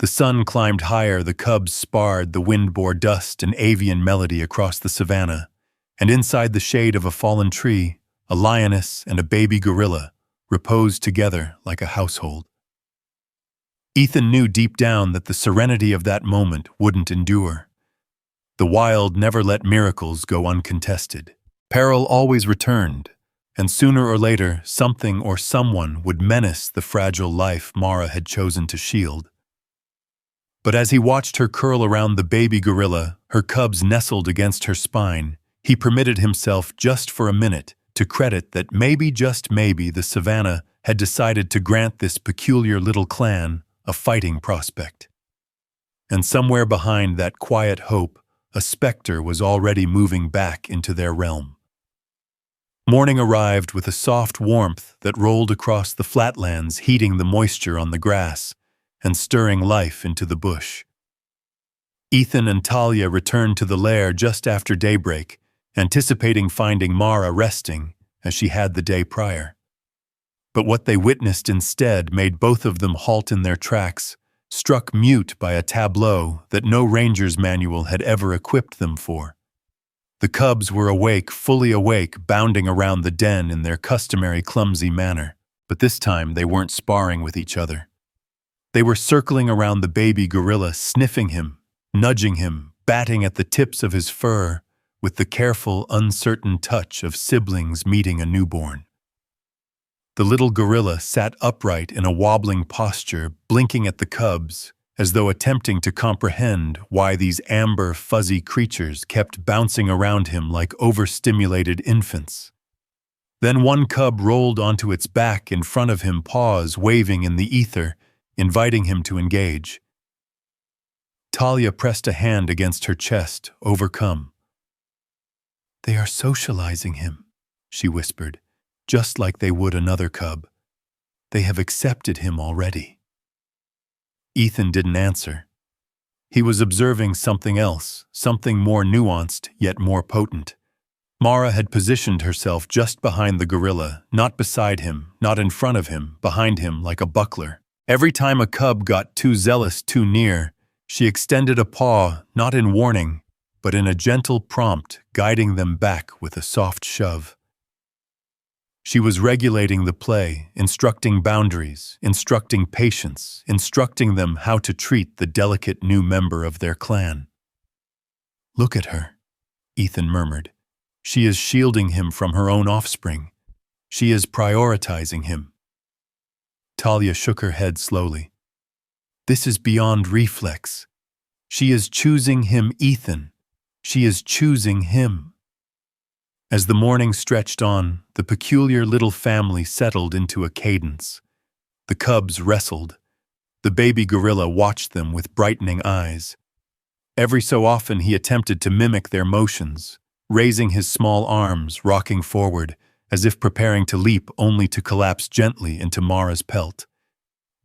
The sun climbed higher, the cubs sparred, the wind bore dust and avian melody across the savannah, and inside the shade of a fallen tree, a lioness and a baby gorilla reposed together like a household. Ethan knew deep down that the serenity of that moment wouldn't endure. The wild never let miracles go uncontested. Peril always returned, and sooner or later something or someone would menace the fragile life Mara had chosen to shield. But as he watched her curl around the baby gorilla, her cubs nestled against her spine, he permitted himself just for a minute to credit that maybe, just maybe, the savannah had decided to grant this peculiar little clan a fighting prospect. And somewhere behind that quiet hope, a specter was already moving back into their realm. Morning arrived with a soft warmth that rolled across the flatlands, heating the moisture on the grass and stirring life into the bush. Ethan and Talia returned to the lair just after daybreak, anticipating finding Mara resting as she had the day prior. But what they witnessed instead made both of them halt in their tracks, struck mute by a tableau that no ranger's manual had ever equipped them for. The cubs were awake, fully awake, bounding around the den in their customary clumsy manner, but this time they weren't sparring with each other. They were circling around the baby gorilla, sniffing him, nudging him, batting at the tips of his fur, with the careful, uncertain touch of siblings meeting a newborn. The little gorilla sat upright in a wobbling posture, blinking at the cubs, as though attempting to comprehend why these amber, fuzzy creatures kept bouncing around him like overstimulated infants. Then one cub rolled onto its back in front of him, paws waving in the ether, inviting him to engage. Talia pressed a hand against her chest, overcome. "They are socializing him," she whispered, just like they would another cub. "They have accepted him already." Ethan didn't answer. He was observing something else, something more nuanced yet more potent. Mara had positioned herself just behind the gorilla, not beside him, not in front of him, behind him like a buckler. Every time a cub got too zealous, too near, she extended a paw, not in warning, but in a gentle prompt, guiding them back with a soft shove. She was regulating the play, instructing boundaries, instructing patience, instructing them how to treat the delicate new member of their clan. "Look at her," Ethan murmured. "She is shielding him from her own offspring. She is prioritizing him." Talia shook her head slowly. "This is beyond reflex. She is choosing him, Ethan. She is choosing him." As the morning stretched on, the peculiar little family settled into a cadence. The cubs wrestled. The baby gorilla watched them with brightening eyes. Every so often he attempted to mimic their motions, raising his small arms, rocking forward, as if preparing to leap only to collapse gently into Mara's pelt.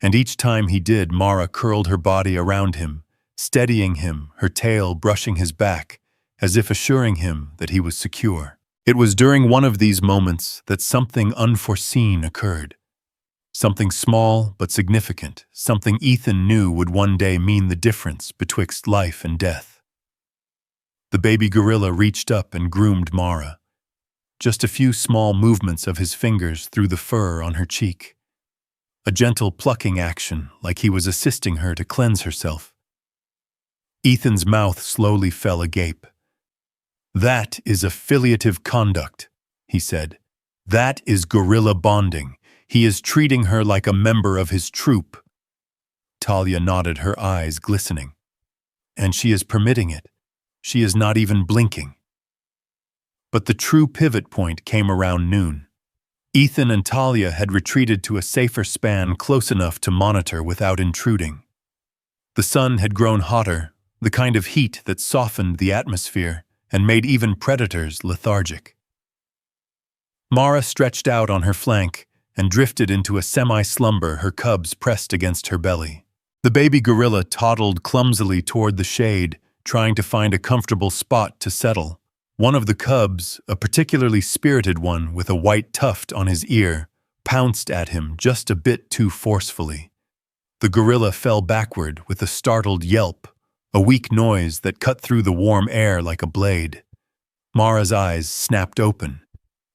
And each time he did, Mara curled her body around him, steadying him, her tail brushing his back, as if assuring him that he was secure. It was during one of these moments that something unforeseen occurred. Something small but significant, something Ethan knew would one day mean the difference betwixt life and death. The baby gorilla reached up and groomed Mara. Just a few small movements of his fingers through the fur on her cheek. A gentle plucking action, like he was assisting her to cleanse herself. Ethan's mouth slowly fell agape. "That is affiliative conduct," he said. "That is gorilla bonding. He is treating her like a member of his troop." Talia nodded, her eyes glistening. "And she is permitting it. She is not even blinking." But the true pivot point came around noon. Ethan and Talia had retreated to a safer span close enough to monitor without intruding. The sun had grown hotter, the kind of heat that softened the atmosphere and made even predators lethargic. Mara stretched out on her flank and drifted into a semi-slumber, her cubs pressed against her belly. The baby gorilla toddled clumsily toward the shade, trying to find a comfortable spot to settle. One of the cubs, a particularly spirited one with a white tuft on his ear, pounced at him just a bit too forcefully. The gorilla fell backward with a startled yelp, a weak noise that cut through the warm air like a blade. Mara's eyes snapped open.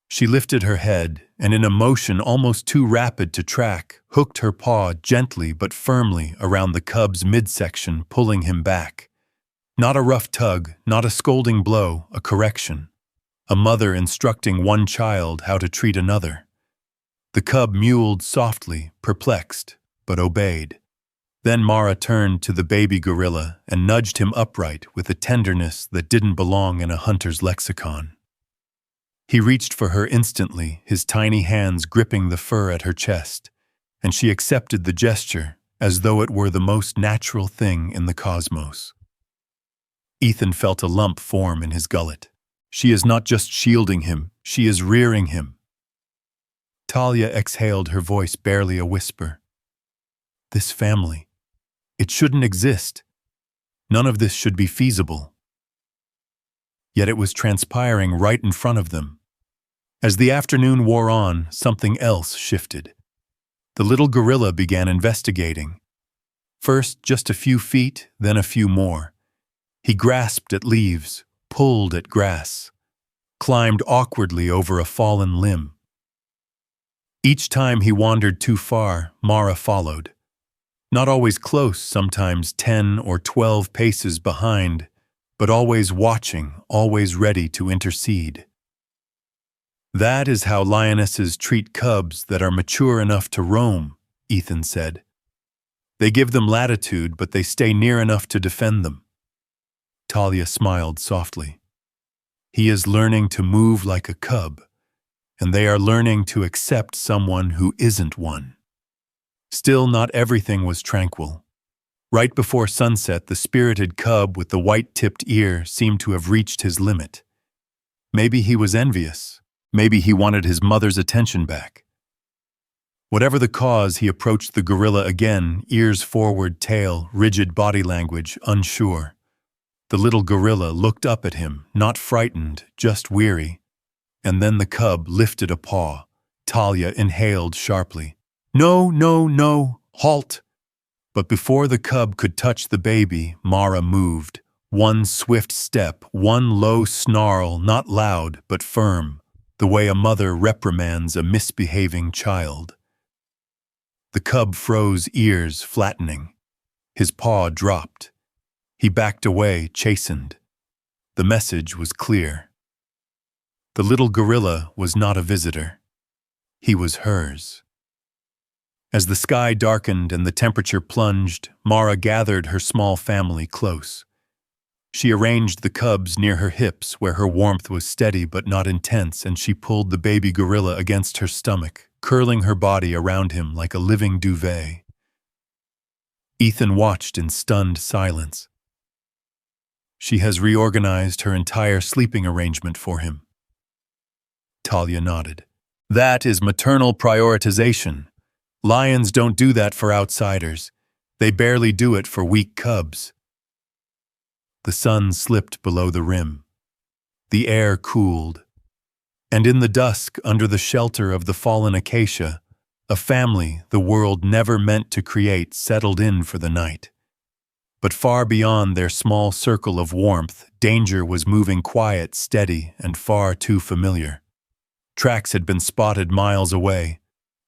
She lifted her head and, in a motion almost too rapid to track, hooked her paw gently but firmly around the cub's midsection, pulling him back. Not a rough tug, not a scolding blow, a correction. A mother instructing one child how to treat another. The cub mewled softly, perplexed, but obeyed. Then Mara turned to the baby gorilla and nudged him upright with a tenderness that didn't belong in a hunter's lexicon. He reached for her instantly, his tiny hands gripping the fur at her chest, and she accepted the gesture as though it were the most natural thing in the cosmos. Ethan felt a lump form in his gullet. She is not just shielding him, she is rearing him. Talia exhaled, her voice barely a whisper. This family, it shouldn't exist. None of this should be feasible. yet it was transpiring right in front of them. As the afternoon wore on, something else shifted. The little gorilla began investigating. First just a few feet, then a few more. He grasped at leaves, pulled at grass, climbed awkwardly over a fallen limb. Each time he wandered too far, Mara followed. Not always close, sometimes 10 or 12 paces behind, but always watching, always ready to intercede. "That is how lionesses treat cubs that are mature enough to roam," Ethan said. "They give them latitude, but they stay near enough to defend them." Talia smiled softly. "He is learning to move like a cub, and they are learning to accept someone who isn't one." Still, not everything was tranquil. Right before sunset, the spirited cub with the white-tipped ear seemed to have reached his limit. Maybe he was envious. Maybe he wanted his mother's attention back. Whatever the cause, he approached the gorilla again, ears forward, tail, rigid body language, unsure. The little gorilla looked up at him, not frightened, just weary. And then the cub lifted a paw. Talia inhaled sharply. "No, no, no, halt!" But before the cub could touch the baby, Mara moved. One swift step, one low snarl, not loud, but firm, the way a mother reprimands a misbehaving child. The cub froze, ears flattening. His paw dropped. He backed away, chastened. The message was clear. The little gorilla was not a visitor. He was hers. As the sky darkened and the temperature plunged, Mara gathered her small family close. She arranged the cubs near her hips where her warmth was steady but not intense, and she pulled the baby gorilla against her stomach, curling her body around him like a living duvet. Ethan watched in stunned silence. "She has reorganized her entire sleeping arrangement for him." Talia nodded. "That is maternal prioritization. Lions don't do that for outsiders. They barely do it for weak cubs." The sun slipped below the rim. The air cooled. And in the dusk, under the shelter of the fallen acacia, a family the world never meant to create settled in for the night. But far beyond their small circle of warmth, danger was moving quiet, steady, and far too familiar. Tracks had been spotted miles away.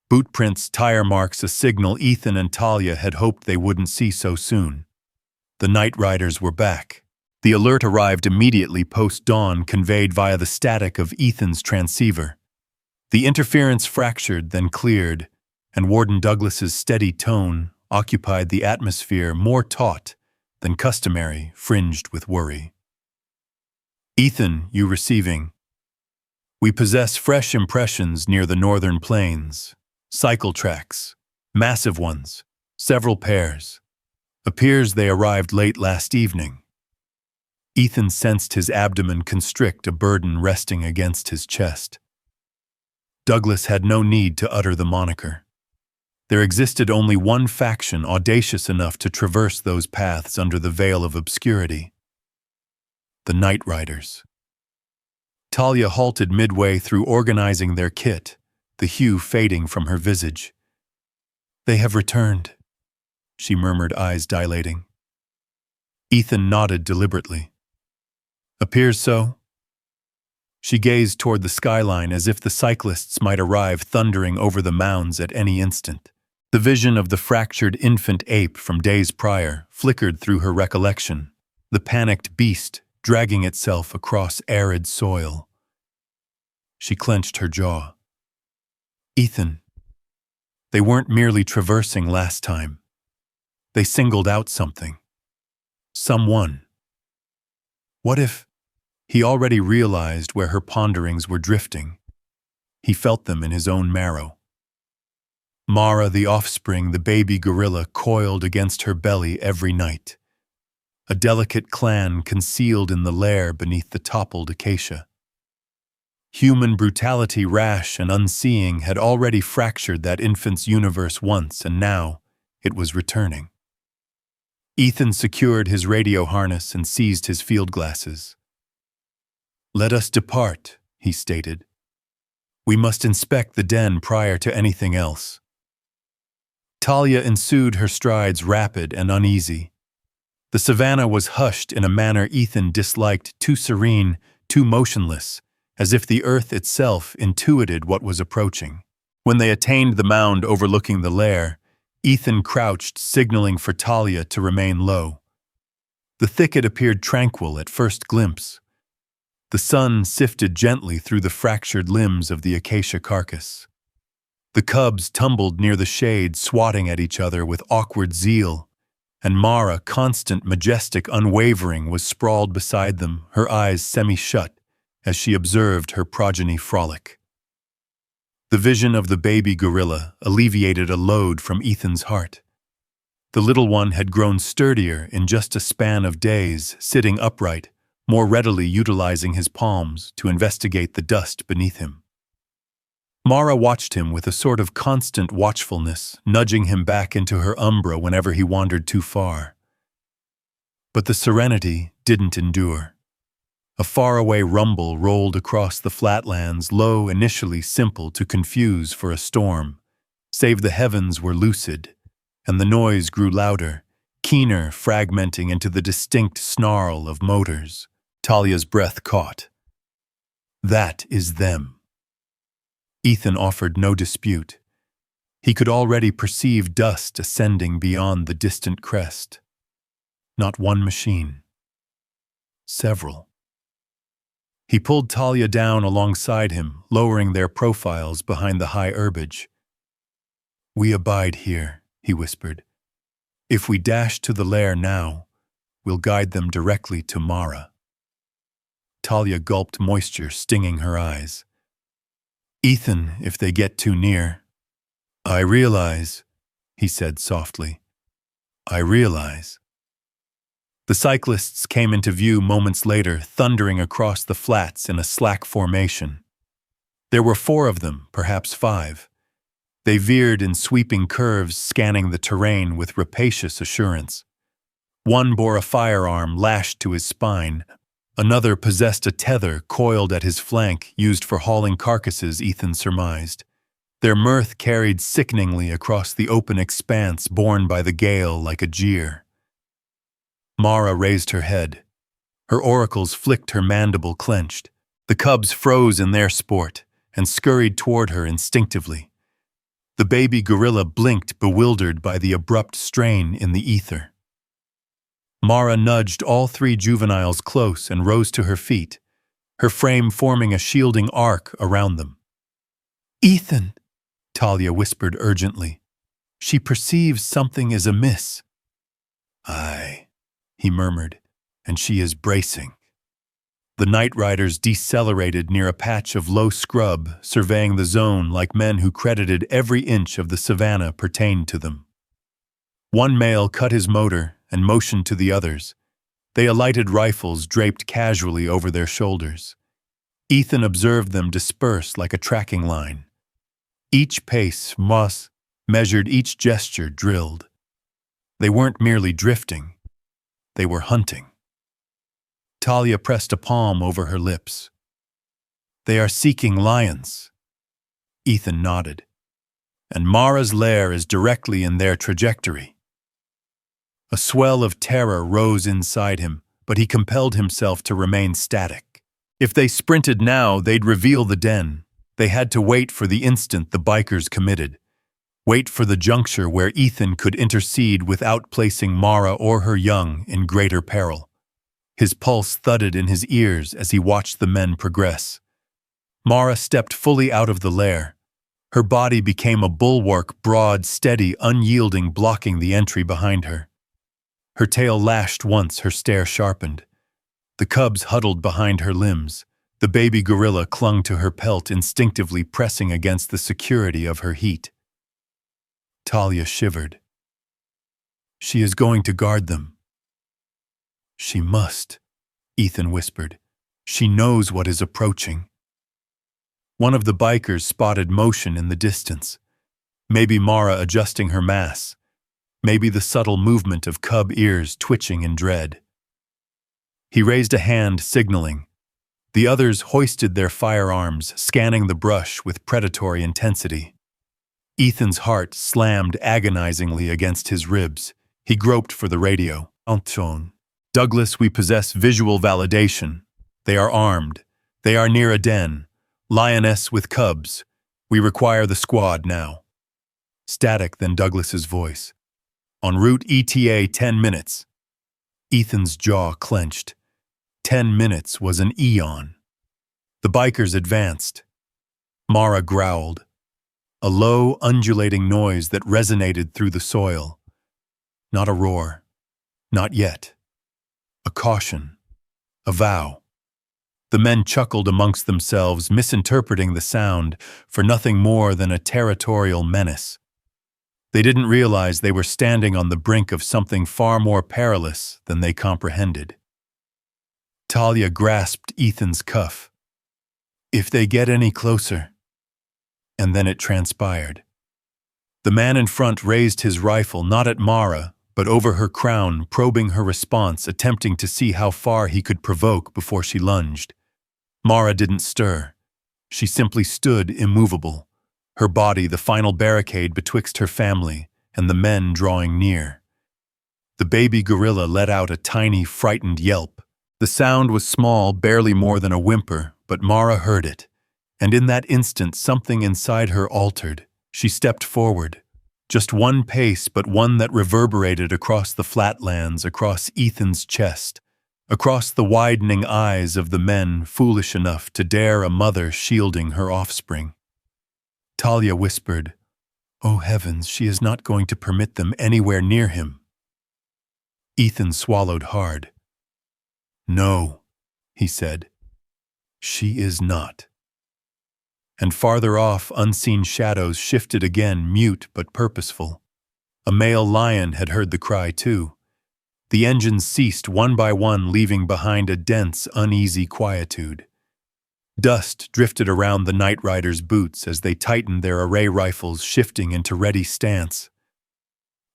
Boot prints, tire marks, a signal Ethan and Talia had hoped they wouldn't see so soon. The night riders were back. The alert arrived immediately post-dawn, conveyed via the static of Ethan's transceiver. The interference fractured, then cleared, and Warden Douglas's steady tone occupied the atmosphere, more taut than customary, fringed with worry. "Ethan, you receiving. We possess fresh impressions near the northern plains. Cycle tracks, massive ones, several pairs. Appears they arrived late last evening." Ethan sensed his abdomen constrict, a burden resting against his chest. Douglas had no need to utter the moniker. There existed only one faction audacious enough to traverse those paths under the veil of obscurity: the Night Riders. Talia halted midway through organizing their kit, the hue fading from her visage. "They have returned," she murmured, eyes dilating. Ethan nodded deliberately. "Appears so." She gazed toward the skyline as if the cyclists might arrive thundering over the mounds at any instant. The vision of the fractured infant ape from days prior flickered through her recollection, the panicked beast dragging itself across arid soil. She clenched her jaw. "Ethan, they weren't merely traversing last time. They singled out something. Someone. What if—" He already realized where her ponderings were drifting. He felt them in his own marrow. Mara, the offspring, the baby gorilla, coiled against her belly every night. A delicate clan concealed in the lair beneath the toppled acacia. Human brutality, rash and unseeing, had already fractured that infant's universe once, and now it was returning. Ethan secured his radio harness and seized his field glasses. "Let us depart," he stated. "We must inspect the den prior to anything else." Talia ensued, her strides rapid and uneasy. The savannah was hushed in a manner Ethan disliked, too serene, too motionless, as if the earth itself intuited what was approaching. When they attained the mound overlooking the lair, Ethan crouched, signaling for Talia to remain low. The thicket appeared tranquil at first glimpse. The sun sifted gently through the fractured limbs of the acacia carcass. The cubs tumbled near the shade, swatting at each other with awkward zeal, and Mara, constant, majestic, unwavering, was sprawled beside them, her eyes semi-shut, as she observed her progeny frolic. The vision of the baby gorilla alleviated a load from Ethan's heart. The little one had grown sturdier in just a span of days, sitting upright, more readily utilizing his palms to investigate the dust beneath him. Mara watched him with a sort of constant watchfulness, nudging him back into her umbra whenever he wandered too far. But the serenity didn't endure. A faraway rumble rolled across the flatlands, low, initially simple to confuse for a storm, save the heavens were lucid, and the noise grew louder, keener, fragmenting into the distinct snarl of motors. Talia's breath caught. "That is them." Ethan offered no dispute. He could already perceive dust ascending beyond the distant crest. Not one machine. Several. He pulled Talia down alongside him, lowering their profiles behind the high herbage. "We abide here," he whispered. "If we dash to the lair now, we'll guide them directly to Mara." Talia gulped, moisture stinging her eyes. "Ethan, if they get too near." "I realize," he said softly. "I realize." The cyclists came into view moments later, thundering across the flats in a slack formation. There were 4 of them, perhaps 5. They veered in sweeping curves, scanning the terrain with rapacious assurance. One bore a firearm lashed to his spine. Another possessed a tether coiled at his flank, used for hauling carcasses, Ethan surmised. Their mirth carried sickeningly across the open expanse, borne by the gale like a jeer. Mara raised her head. Her oracles flicked, her mandible clenched. The cubs froze in their sport and scurried toward her instinctively. The baby gorilla blinked, bewildered by the abrupt strain in the ether. Mara nudged all 3 juveniles close and rose to her feet, her frame forming a shielding arc around them. "Ethan," Talia whispered urgently. "She perceives something is amiss." "Aye," he murmured, "and she is bracing." The night riders decelerated near a patch of low scrub, surveying the zone like men who credited every inch of the savannah pertained to them. One male cut his motor and motioned to the others. They alighted, rifles draped casually over their shoulders. Ethan observed them disperse like a tracking line. Each pace, Moss measured, each gesture drilled. They weren't merely drifting. They were hunting. Talia pressed a palm over her lips. "They are seeking lions." Ethan nodded. "And Mara's lair is directly in their trajectory." A swell of terror rose inside him, but he compelled himself to remain static. If they sprinted now, they'd reveal the den. They had to wait for the instant the bikers committed. Wait for the juncture where Ethan could intercede without placing Mara or her young in greater peril. His pulse thudded in his ears as he watched the men progress. Mara stepped fully out of the lair. Her body became a bulwark, broad, steady, unyielding, blocking the entry behind her. Her tail lashed once, her stare sharpened. The cubs huddled behind her limbs. The baby gorilla clung to her pelt, instinctively pressing against the security of her heat. Talia shivered. "She is going to guard them." "She must," Ethan whispered. "She knows what is approaching." One of the bikers spotted motion in the distance. Maybe Mara adjusting her mass. Maybe the subtle movement of cub ears twitching in dread. He raised a hand, signaling. The others hoisted their firearms, scanning the brush with predatory intensity. Ethan's heart slammed agonizingly against his ribs. He groped for the radio. Anton. Douglas, we possess visual validation. They are armed. They are near a den. Lioness with cubs. We require the squad now. Static, then Douglas's voice. En route ETA 10 minutes. Ethan's jaw clenched. 10 minutes was an eon. The bikers advanced. Mara growled. A low, undulating noise that resonated through the soil. Not a roar. Not yet. A caution. A vow. The men chuckled amongst themselves, misinterpreting the sound for nothing more than a territorial menace. They didn't realize they were standing on the brink of something far more perilous than they comprehended. Talia grasped Ethan's cuff. If they get any closer. And then it transpired. The man in front raised his rifle not at Mara, but over her crown, probing her response, attempting to see how far he could provoke before she lunged. Mara didn't stir. She simply stood immovable, her body the final barricade betwixt her family and the men drawing near. The baby gorilla let out a tiny, frightened yelp. The sound was small, barely more than a whimper, but Mara heard it, and in that instant something inside her altered. She stepped forward. Just one pace, but one that reverberated across the flatlands, across Ethan's chest, across the widening eyes of the men foolish enough to dare a mother shielding her offspring. Talia whispered, "Oh heavens, she is not going to permit them anywhere near him." Ethan swallowed hard. "No," he said. "She is not." And farther off, unseen shadows shifted again, mute but purposeful. A male lion had heard the cry too. The engines ceased one by one, leaving behind a dense, uneasy quietude. Dust drifted around the night riders' boots as they tightened their array rifles, shifting into ready stance.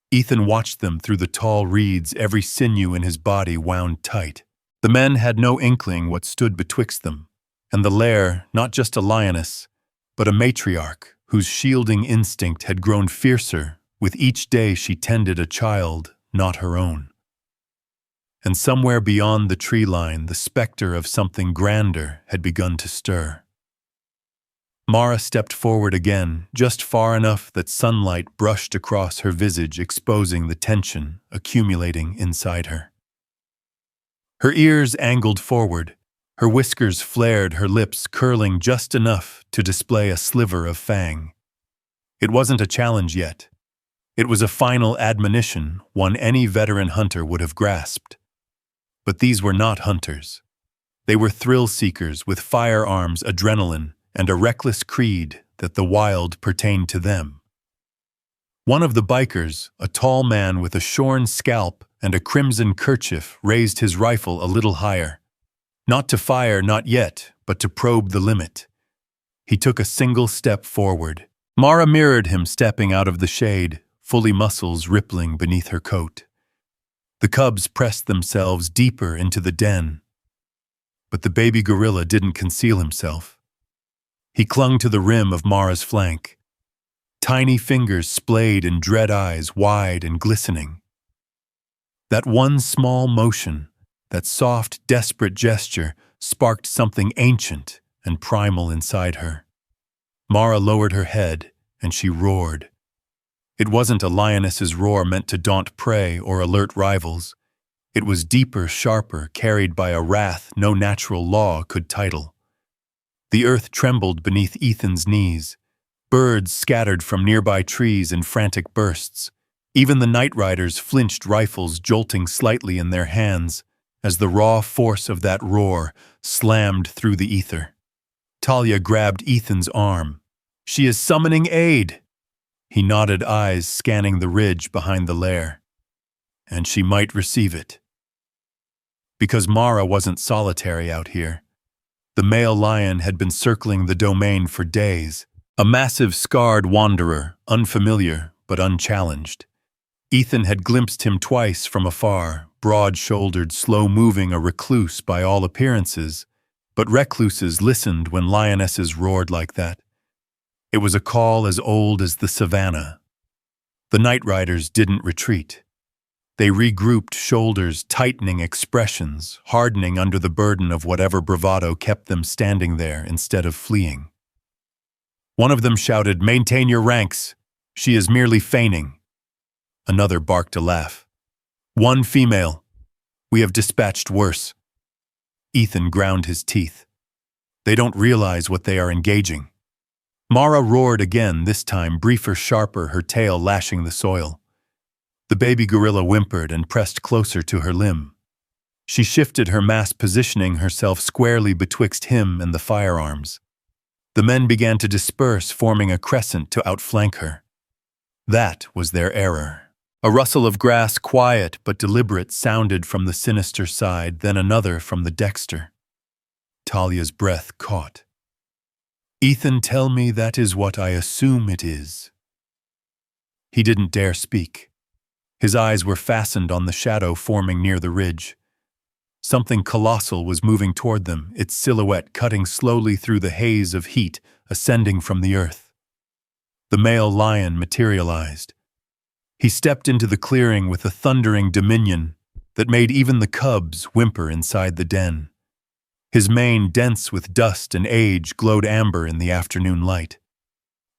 Ethan watched them through the tall reeds, every sinew in his body wound tight. The men had no inkling what stood betwixt them, and the lair, not just a lioness, but a matriarch whose shielding instinct had grown fiercer with each day she tended a child not her own. And somewhere beyond the tree line, the specter of something grander had begun to stir. Mara stepped forward again, just far enough that sunlight brushed across her visage, exposing the tension accumulating inside her. Her ears angled forward, her whiskers flared, her lips curling just enough to display a sliver of fang. It wasn't a challenge yet. It was a final admonition, one any veteran hunter would have grasped. But these were not hunters. They were thrill-seekers with firearms, adrenaline, and a reckless creed that the wild pertained to them. One of the bikers, a tall man with a shorn scalp and a crimson kerchief, raised his rifle a little higher. Not to fire, not yet, but to probe the limit. He took a single step forward. Mara mirrored him, stepping out of the shade, fully muscles rippling beneath her coat. The cubs pressed themselves deeper into the den. But the baby gorilla didn't conceal himself. He clung to the rim of Mara's flank. Tiny fingers splayed in dread eyes, wide and glistening. That one small motion, that soft, desperate gesture, sparked something ancient and primal inside her. Mara lowered her head, and she roared. It wasn't a lioness's roar meant to daunt prey or alert rivals. It was deeper, sharper, carried by a wrath no natural law could title. The earth trembled beneath Ethan's knees. Birds scattered from nearby trees in frantic bursts. Even the night riders flinched, rifles jolting slightly in their hands as the raw force of that roar slammed through the ether. Talia grabbed Ethan's arm. "She is summoning aid!" He nodded, eyes scanning the ridge behind the lair. And she might receive it. Because Mara wasn't solitary out here. The male lion had been circling the domain for days, a massive scarred wanderer, unfamiliar but unchallenged. Ethan had glimpsed him twice from afar, broad-shouldered, slow-moving, a recluse by all appearances, But recluses listened when lionesses roared like that. It was a call as old as the savannah. The night riders didn't retreat. They regrouped, shoulders tightening, expressions hardening under the burden of whatever bravado kept them standing there instead of fleeing. One of them shouted, "Maintain your ranks. She is merely feigning." Another barked a laugh. "One female. We have dispatched worse." Ethan ground his teeth. They don't realize what they are engaging. Mara roared again, this time briefer, sharper, her tail lashing the soil. The baby gorilla whimpered and pressed closer to her limb. She shifted her mass, positioning herself squarely betwixt him and the firearms. The men began to disperse, forming a crescent to outflank her. That was their error. A rustle of grass, quiet but deliberate, sounded from the sinister side, then another from the dexter. Talia's breath caught. "Ethan, tell me that is what I assume it is." He didn't dare speak. His eyes were fastened on the shadow forming near the ridge. Something colossal was moving toward them, its silhouette cutting slowly through the haze of heat ascending from the earth. The male lion materialized. He stepped into the clearing with a thundering dominion that made even the cubs whimper inside the den. His mane, dense with dust and age, glowed amber in the afternoon light.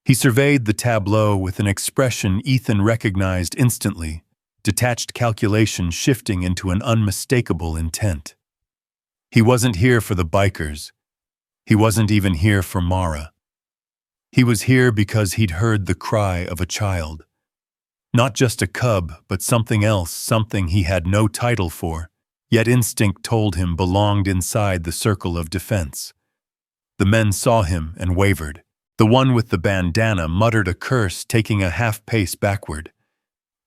He surveyed the tableau with an expression Ethan recognized instantly, detached calculation shifting into an unmistakable intent. He wasn't here for the bikers. He wasn't even here for Mara. He was here because he'd heard the cry of a child. Not just a cub, but something else, something he had no title for, yet instinct told him belonged inside the circle of defense. The men saw him and wavered. The one with the bandana muttered a curse, taking a half-pace backward.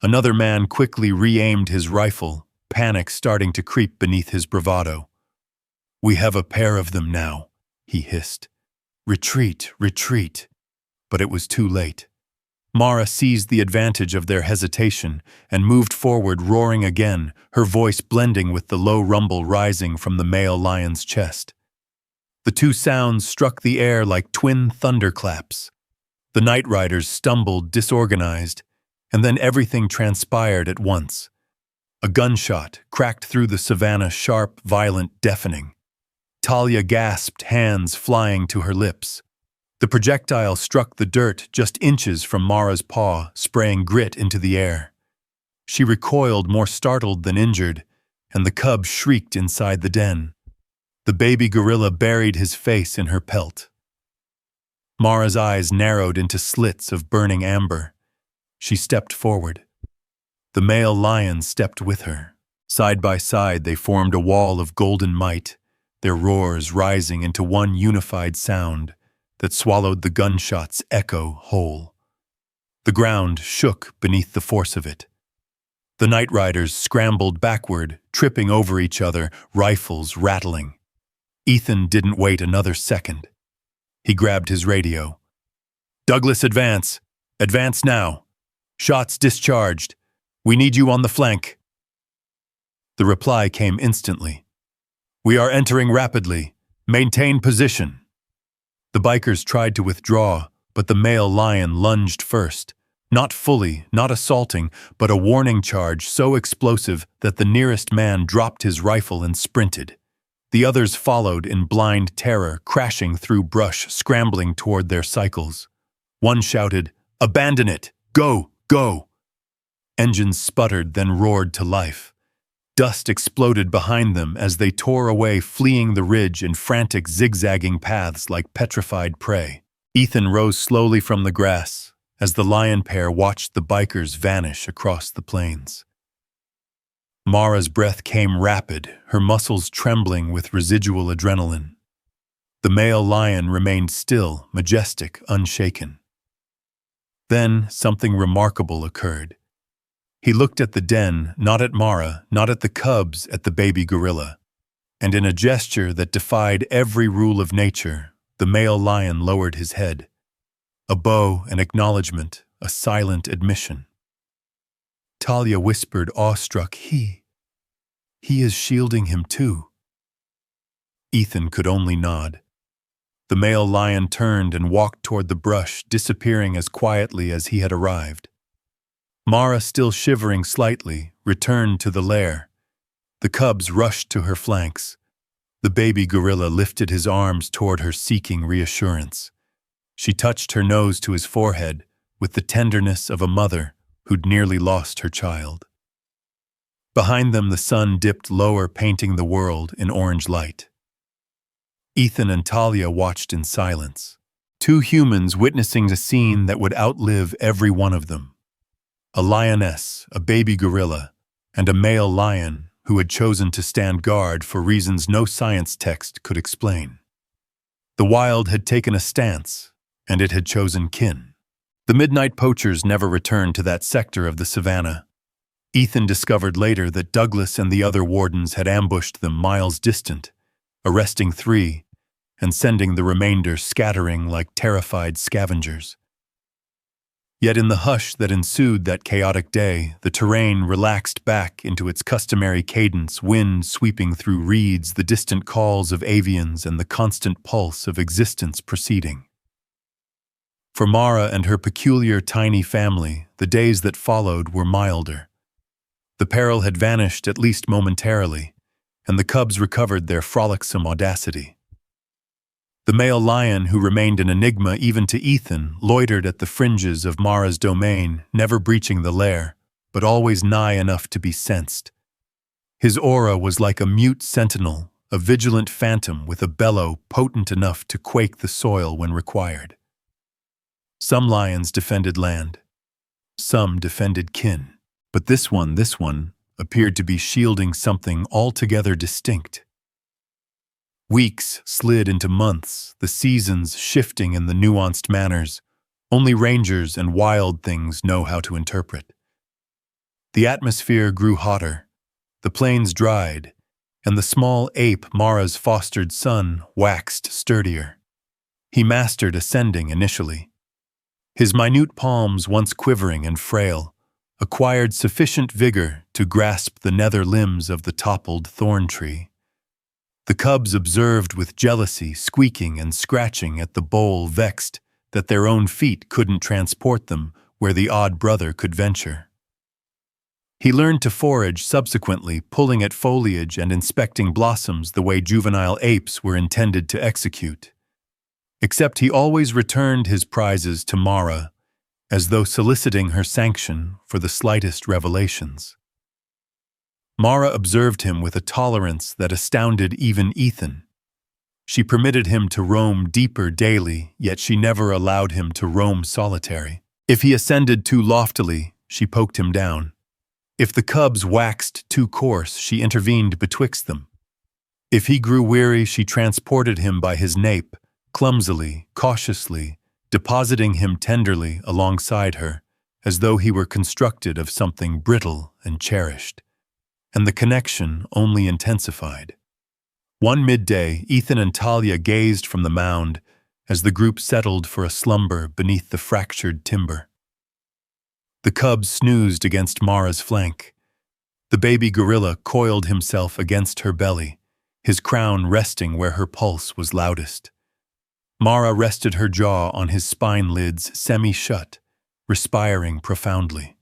Another man quickly re-aimed his rifle, panic starting to creep beneath his bravado. "We have a pair of them now," he hissed. "Retreat, retreat." But it was too late. Mara seized the advantage of their hesitation and moved forward, roaring again, her voice blending with the low rumble rising from the male lion's chest. The two sounds struck the air like twin thunderclaps. The night riders stumbled, disorganized, and then everything transpired at once. A gunshot cracked through the savannah, sharp, violent, deafening. Talia gasped, hands flying to her lips. The projectile struck the dirt just inches from Mara's paw, spraying grit into the air. She recoiled, more startled than injured, and the cub shrieked inside the den. The baby gorilla buried his face in her pelt. Mara's eyes narrowed into slits of burning amber. She stepped forward. The male lion stepped with her. Side by side, they formed a wall of golden might, their roars rising into one unified sound that swallowed the gunshot's echo whole. The ground shook beneath the force of it. The night riders scrambled backward, tripping over each other, rifles rattling. Ethan didn't wait another second. He grabbed his radio. "Douglas, advance! Advance now! Shots discharged! We need you on the flank!" The reply came instantly. "We are entering rapidly. Maintain position." The bikers tried to withdraw, but the male lion lunged first. Not fully, not assaulting, but a warning charge so explosive that the nearest man dropped his rifle and sprinted. The others followed in blind terror, crashing through brush, scrambling toward their cycles. One shouted, "Abandon it! Go! Go!" Engines sputtered, then roared to life. Dust exploded behind them as they tore away, fleeing the ridge in frantic, zigzagging paths like petrified prey. Ethan rose slowly from the grass as the lion pair watched the bikers vanish across the plains. Mara's breath came rapid, her muscles trembling with residual adrenaline. The male lion remained still, majestic, unshaken. Then something remarkable occurred. He looked at the den, not at Mara, not at the cubs, at the baby gorilla. And in a gesture that defied every rule of nature, the male lion lowered his head. A bow, an acknowledgement, a silent admission. Talia whispered, awestruck, He is shielding him too." Ethan could only nod. The male lion turned and walked toward the brush, disappearing as quietly as he had arrived. Mara, still shivering slightly, returned to the lair. The cubs rushed to her flanks. The baby gorilla lifted his arms toward her, seeking reassurance. She touched her nose to his forehead with the tenderness of a mother who'd nearly lost her child. Behind them, the sun dipped lower, painting the world in orange light. Ethan and Talia watched in silence, two humans witnessing a scene that would outlive every one of them. A lioness, a baby gorilla, and a male lion who had chosen to stand guard for reasons no science text could explain. The wild had taken a stance, and it had chosen kin. The midnight poachers never returned to that sector of the savannah. Ethan discovered later that Douglas and the other wardens had ambushed them miles distant, arresting 3 and sending the remainder scattering like terrified scavengers. Yet in the hush that ensued that chaotic day, the terrain relaxed back into its customary cadence, wind sweeping through reeds, the distant calls of avians, and the constant pulse of existence proceeding. For Mara and her peculiar tiny family, the days that followed were milder. The peril had vanished, at least momentarily, and the cubs recovered their frolicsome audacity. The male lion, who remained an enigma even to Ethan, loitered at the fringes of Mara's domain, never breaching the lair, but always nigh enough to be sensed. His aura was like a mute sentinel, a vigilant phantom with a bellow potent enough to quake the soil when required. Some lions defended land. Some defended kin. But this one, appeared to be shielding something altogether distinct. Weeks slid into months, the seasons shifting in the nuanced manners only rangers and wild things know how to interpret. The atmosphere grew hotter, the plains dried, and the small ape, Mara's fostered son, waxed sturdier. He mastered ascending initially. His minute palms, once quivering and frail, acquired sufficient vigor to grasp the nether limbs of the toppled thorn tree. The cubs observed with jealousy, squeaking and scratching at the bole, vexed that their own feet couldn't transport them where the odd brother could venture. He learned to forage subsequently, pulling at foliage and inspecting blossoms the way juvenile apes were intended to execute. Except he always returned his prizes to Mara, as though soliciting her sanction for the slightest revelations. Mara observed him with a tolerance that astounded even Ethan. She permitted him to roam deeper daily, yet she never allowed him to roam solitary. If he ascended too loftily, she poked him down. If the cubs waxed too coarse, she intervened betwixt them. If he grew weary, she transported him by his nape, clumsily, cautiously, depositing him tenderly alongside her, as though he were constructed of something brittle and cherished. And the connection only intensified. One midday, Ethan and Talia gazed from the mound as the group settled for a slumber beneath the fractured timber. The cub snoozed against Mara's flank. The baby gorilla coiled himself against her belly, his crown resting where her pulse was loudest. Mara rested her jaw on his spine lids semi-shut, respiring profoundly.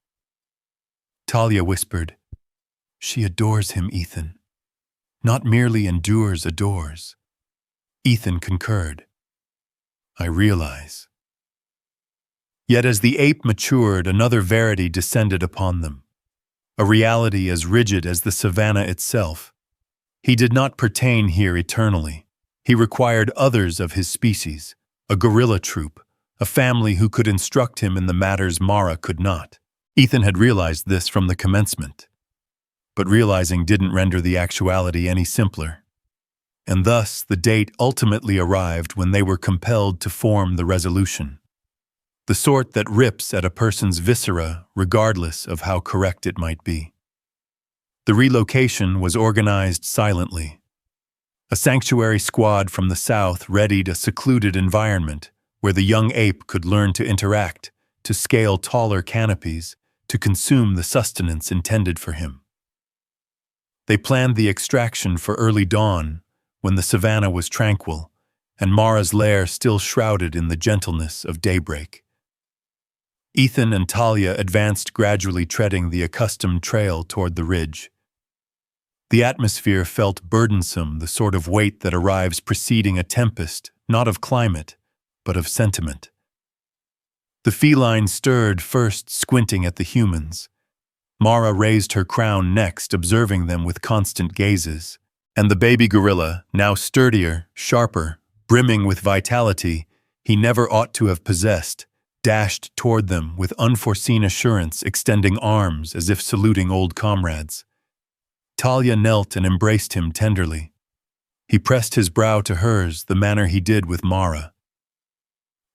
Talia whispered, "She adores him, Ethan. Not merely endures, adores." Ethan concurred. "I realize." Yet as the ape matured, another verity descended upon them, a reality as rigid as the savannah itself. He did not pertain here eternally. He required others of his species, a gorilla troop, a family who could instruct him in the matters Mara could not. Ethan had realized this from the commencement. But realizing didn't render the actuality any simpler. And thus the date ultimately arrived when they were compelled to form the resolution. The sort that rips at a person's viscera regardless of how correct it might be. The relocation was organized silently. A sanctuary squad from the south readied a secluded environment where the young ape could learn to interact, to scale taller canopies, to consume the sustenance intended for him. They planned the extraction for early dawn, when the savannah was tranquil, and Mara's lair still shrouded in the gentleness of daybreak. Ethan and Talia advanced, gradually treading the accustomed trail toward the ridge. The atmosphere felt burdensome, the sort of weight that arrives preceding a tempest, not of climate, but of sentiment. The feline stirred first, squinting at the humans. Mara raised her crown next, observing them with constant gazes. And the baby gorilla, now sturdier, sharper, brimming with vitality he never ought to have possessed, dashed toward them with unforeseen assurance, extending arms as if saluting old comrades. Talia knelt and embraced him tenderly. He pressed his brow to hers, the manner he did with Mara.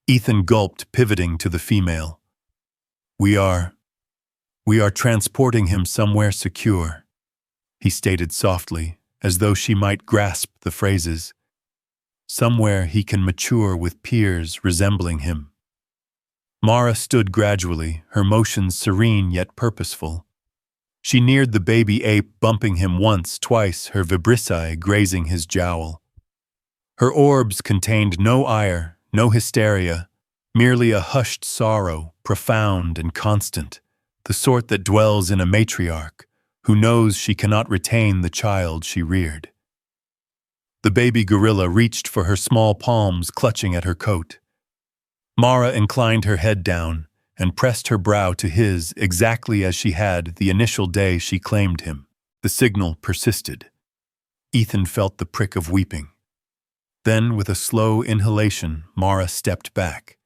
Ethan gulped, pivoting to the female. We are transporting him somewhere secure," he stated softly, as though she might grasp the phrases. "Somewhere he can mature with peers resembling him." Mara stood gradually, her motions serene yet purposeful. She neared the baby ape, bumping him once, twice, her vibrissae grazing his jowl. Her orbs contained no ire, no hysteria, merely a hushed sorrow, profound and constant, the sort that dwells in a matriarch who knows she cannot retain the child she reared. The baby gorilla reached for her small palms, clutching at her coat. Mara inclined her head down and pressed her brow to his, exactly as she had the initial day she claimed him. The signal persisted. Ethan felt the prick of weeping. Then, with a slow inhalation, Mara stepped back.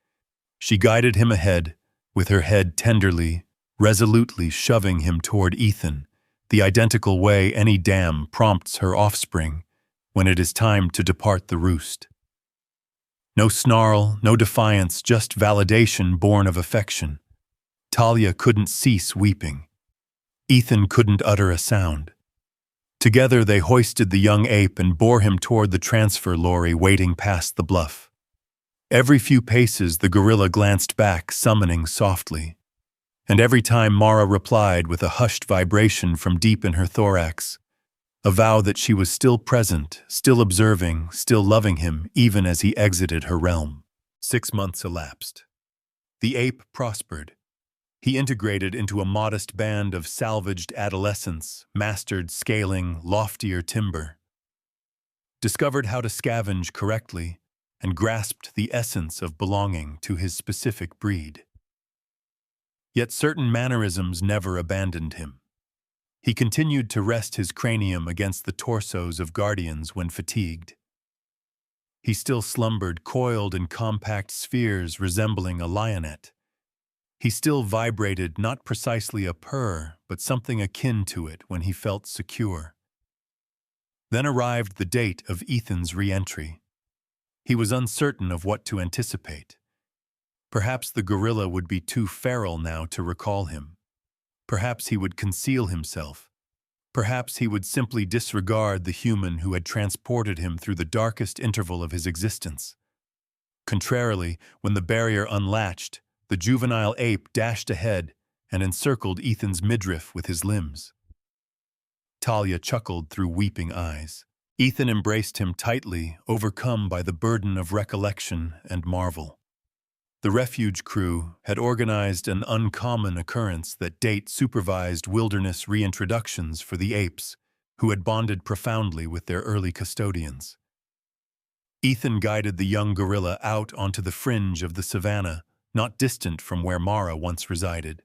She guided him ahead, with her head tenderly, resolutely shoving him toward Ethan, the identical way any dam prompts her offspring when it is time to depart the roost. No snarl, no defiance, just validation born of affection. Talia couldn't cease weeping. Ethan couldn't utter a sound. Together they hoisted the young ape and bore him toward the transfer lorry waiting past the bluff. Every few paces the gorilla glanced back, summoning softly. And every time Mara replied with a hushed vibration from deep in her thorax, a vow that she was still present, still observing, still loving him, even as he exited her realm. 6 months elapsed. The ape prospered. He integrated into a modest band of salvaged adolescents, mastered scaling loftier timber, discovered how to scavenge correctly, and grasped the essence of belonging to his specific breed. Yet certain mannerisms never abandoned him. He continued to rest his cranium against the torsos of guardians when fatigued. He still slumbered, coiled in compact spheres resembling a lioness. He still vibrated not precisely a purr, but something akin to it when he felt secure. Then arrived the date of Ethan's re-entry. He was uncertain of what to anticipate. Perhaps the gorilla would be too feral now to recall him. Perhaps he would conceal himself. Perhaps he would simply disregard the human who had transported him through the darkest interval of his existence. Contrarily, when the barrier unlatched, the juvenile ape dashed ahead and encircled Ethan's midriff with his limbs. Talia chuckled through weeping eyes. Ethan embraced him tightly, overcome by the burden of recollection and marvel. The refuge crew had organized an uncommon occurrence that supervised wilderness reintroductions for the apes, who had bonded profoundly with their early custodians. Ethan guided the young gorilla out onto the fringe of the savannah, not distant from where Mara once resided.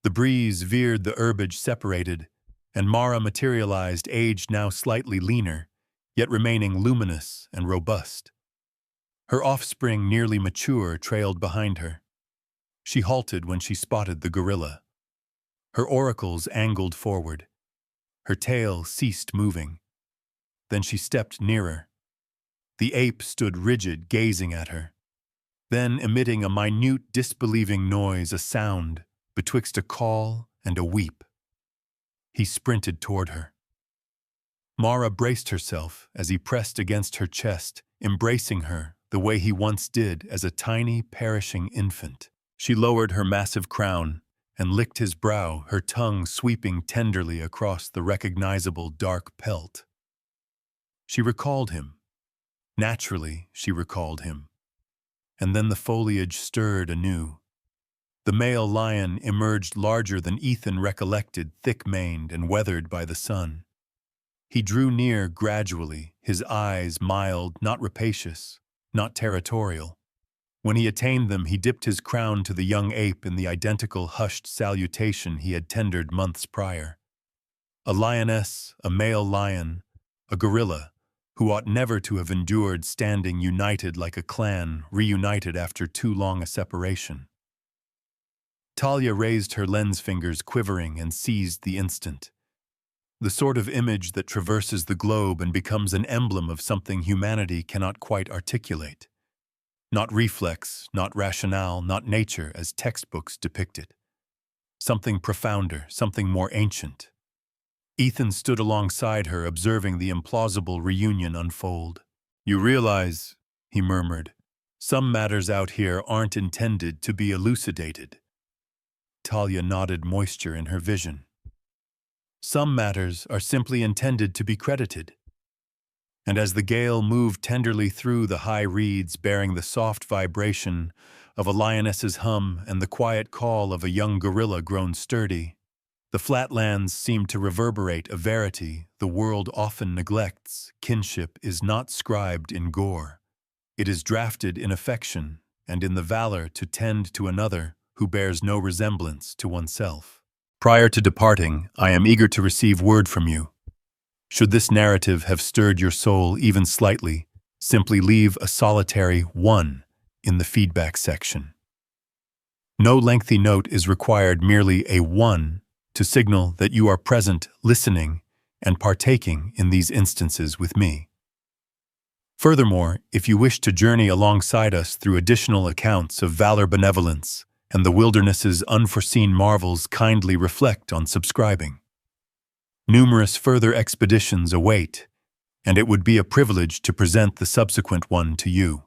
The breeze veered the herbage separated, and Mara materialized, aged now slightly leaner, yet remaining luminous and robust. Her offspring, nearly mature, trailed behind her. She halted when she spotted the gorilla. Her auricles angled forward. Her tail ceased moving. Then she stepped nearer. The ape stood rigid, gazing at her. Then, emitting a minute, disbelieving noise, a sound betwixt a call and a weep, he sprinted toward her. Mara braced herself as he pressed against her chest, embracing her the way he once did as a tiny, perishing infant. She lowered her massive crown and licked his brow, her tongue sweeping tenderly across the recognizable dark pelt. She recalled him. Naturally, she recalled him. And then the foliage stirred anew. The male lion emerged larger than Ethan recollected, thick-maned and weathered by the sun. He drew near gradually, his eyes mild, not rapacious, not territorial. When he attained them, he dipped his crown to the young ape in the identical hushed salutation he had tendered months prior. A lioness, a male lion, a gorilla, who ought never to have endured standing united like a clan, reunited after too long a separation. Talia raised her lens fingers, quivering, and seized the instant. The sort of image that traverses the globe and becomes an emblem of something humanity cannot quite articulate. Not reflex, not rationale, not nature as textbooks depict it. Something profounder, something more ancient. Ethan stood alongside her, observing the implausible reunion unfold. "You realize," he murmured, "some matters out here aren't intended to be elucidated." Talia nodded, moisture in her vision. "Some matters are simply intended to be credited." And as the gale moved tenderly through the high reeds, bearing the soft vibration of a lioness's hum and the quiet call of a young gorilla grown sturdy, the flatlands seemed to reverberate a verity the world often neglects. Kinship is not scribed in gore. It is drafted in affection and in the valor to tend to another who bears no resemblance to oneself. Prior to departing, I am eager to receive word from you. Should this narrative have stirred your soul even slightly, simply leave a solitary 1 in the feedback section. No lengthy note is required, merely a 1 to signal that you are present, listening, and partaking in these instances with me. Furthermore, if you wish to journey alongside us through additional accounts of valor, benevolence, and the wilderness's unforeseen marvels, kindly reflect on subscribing. Numerous further expeditions await, and it would be a privilege to present the subsequent one to you.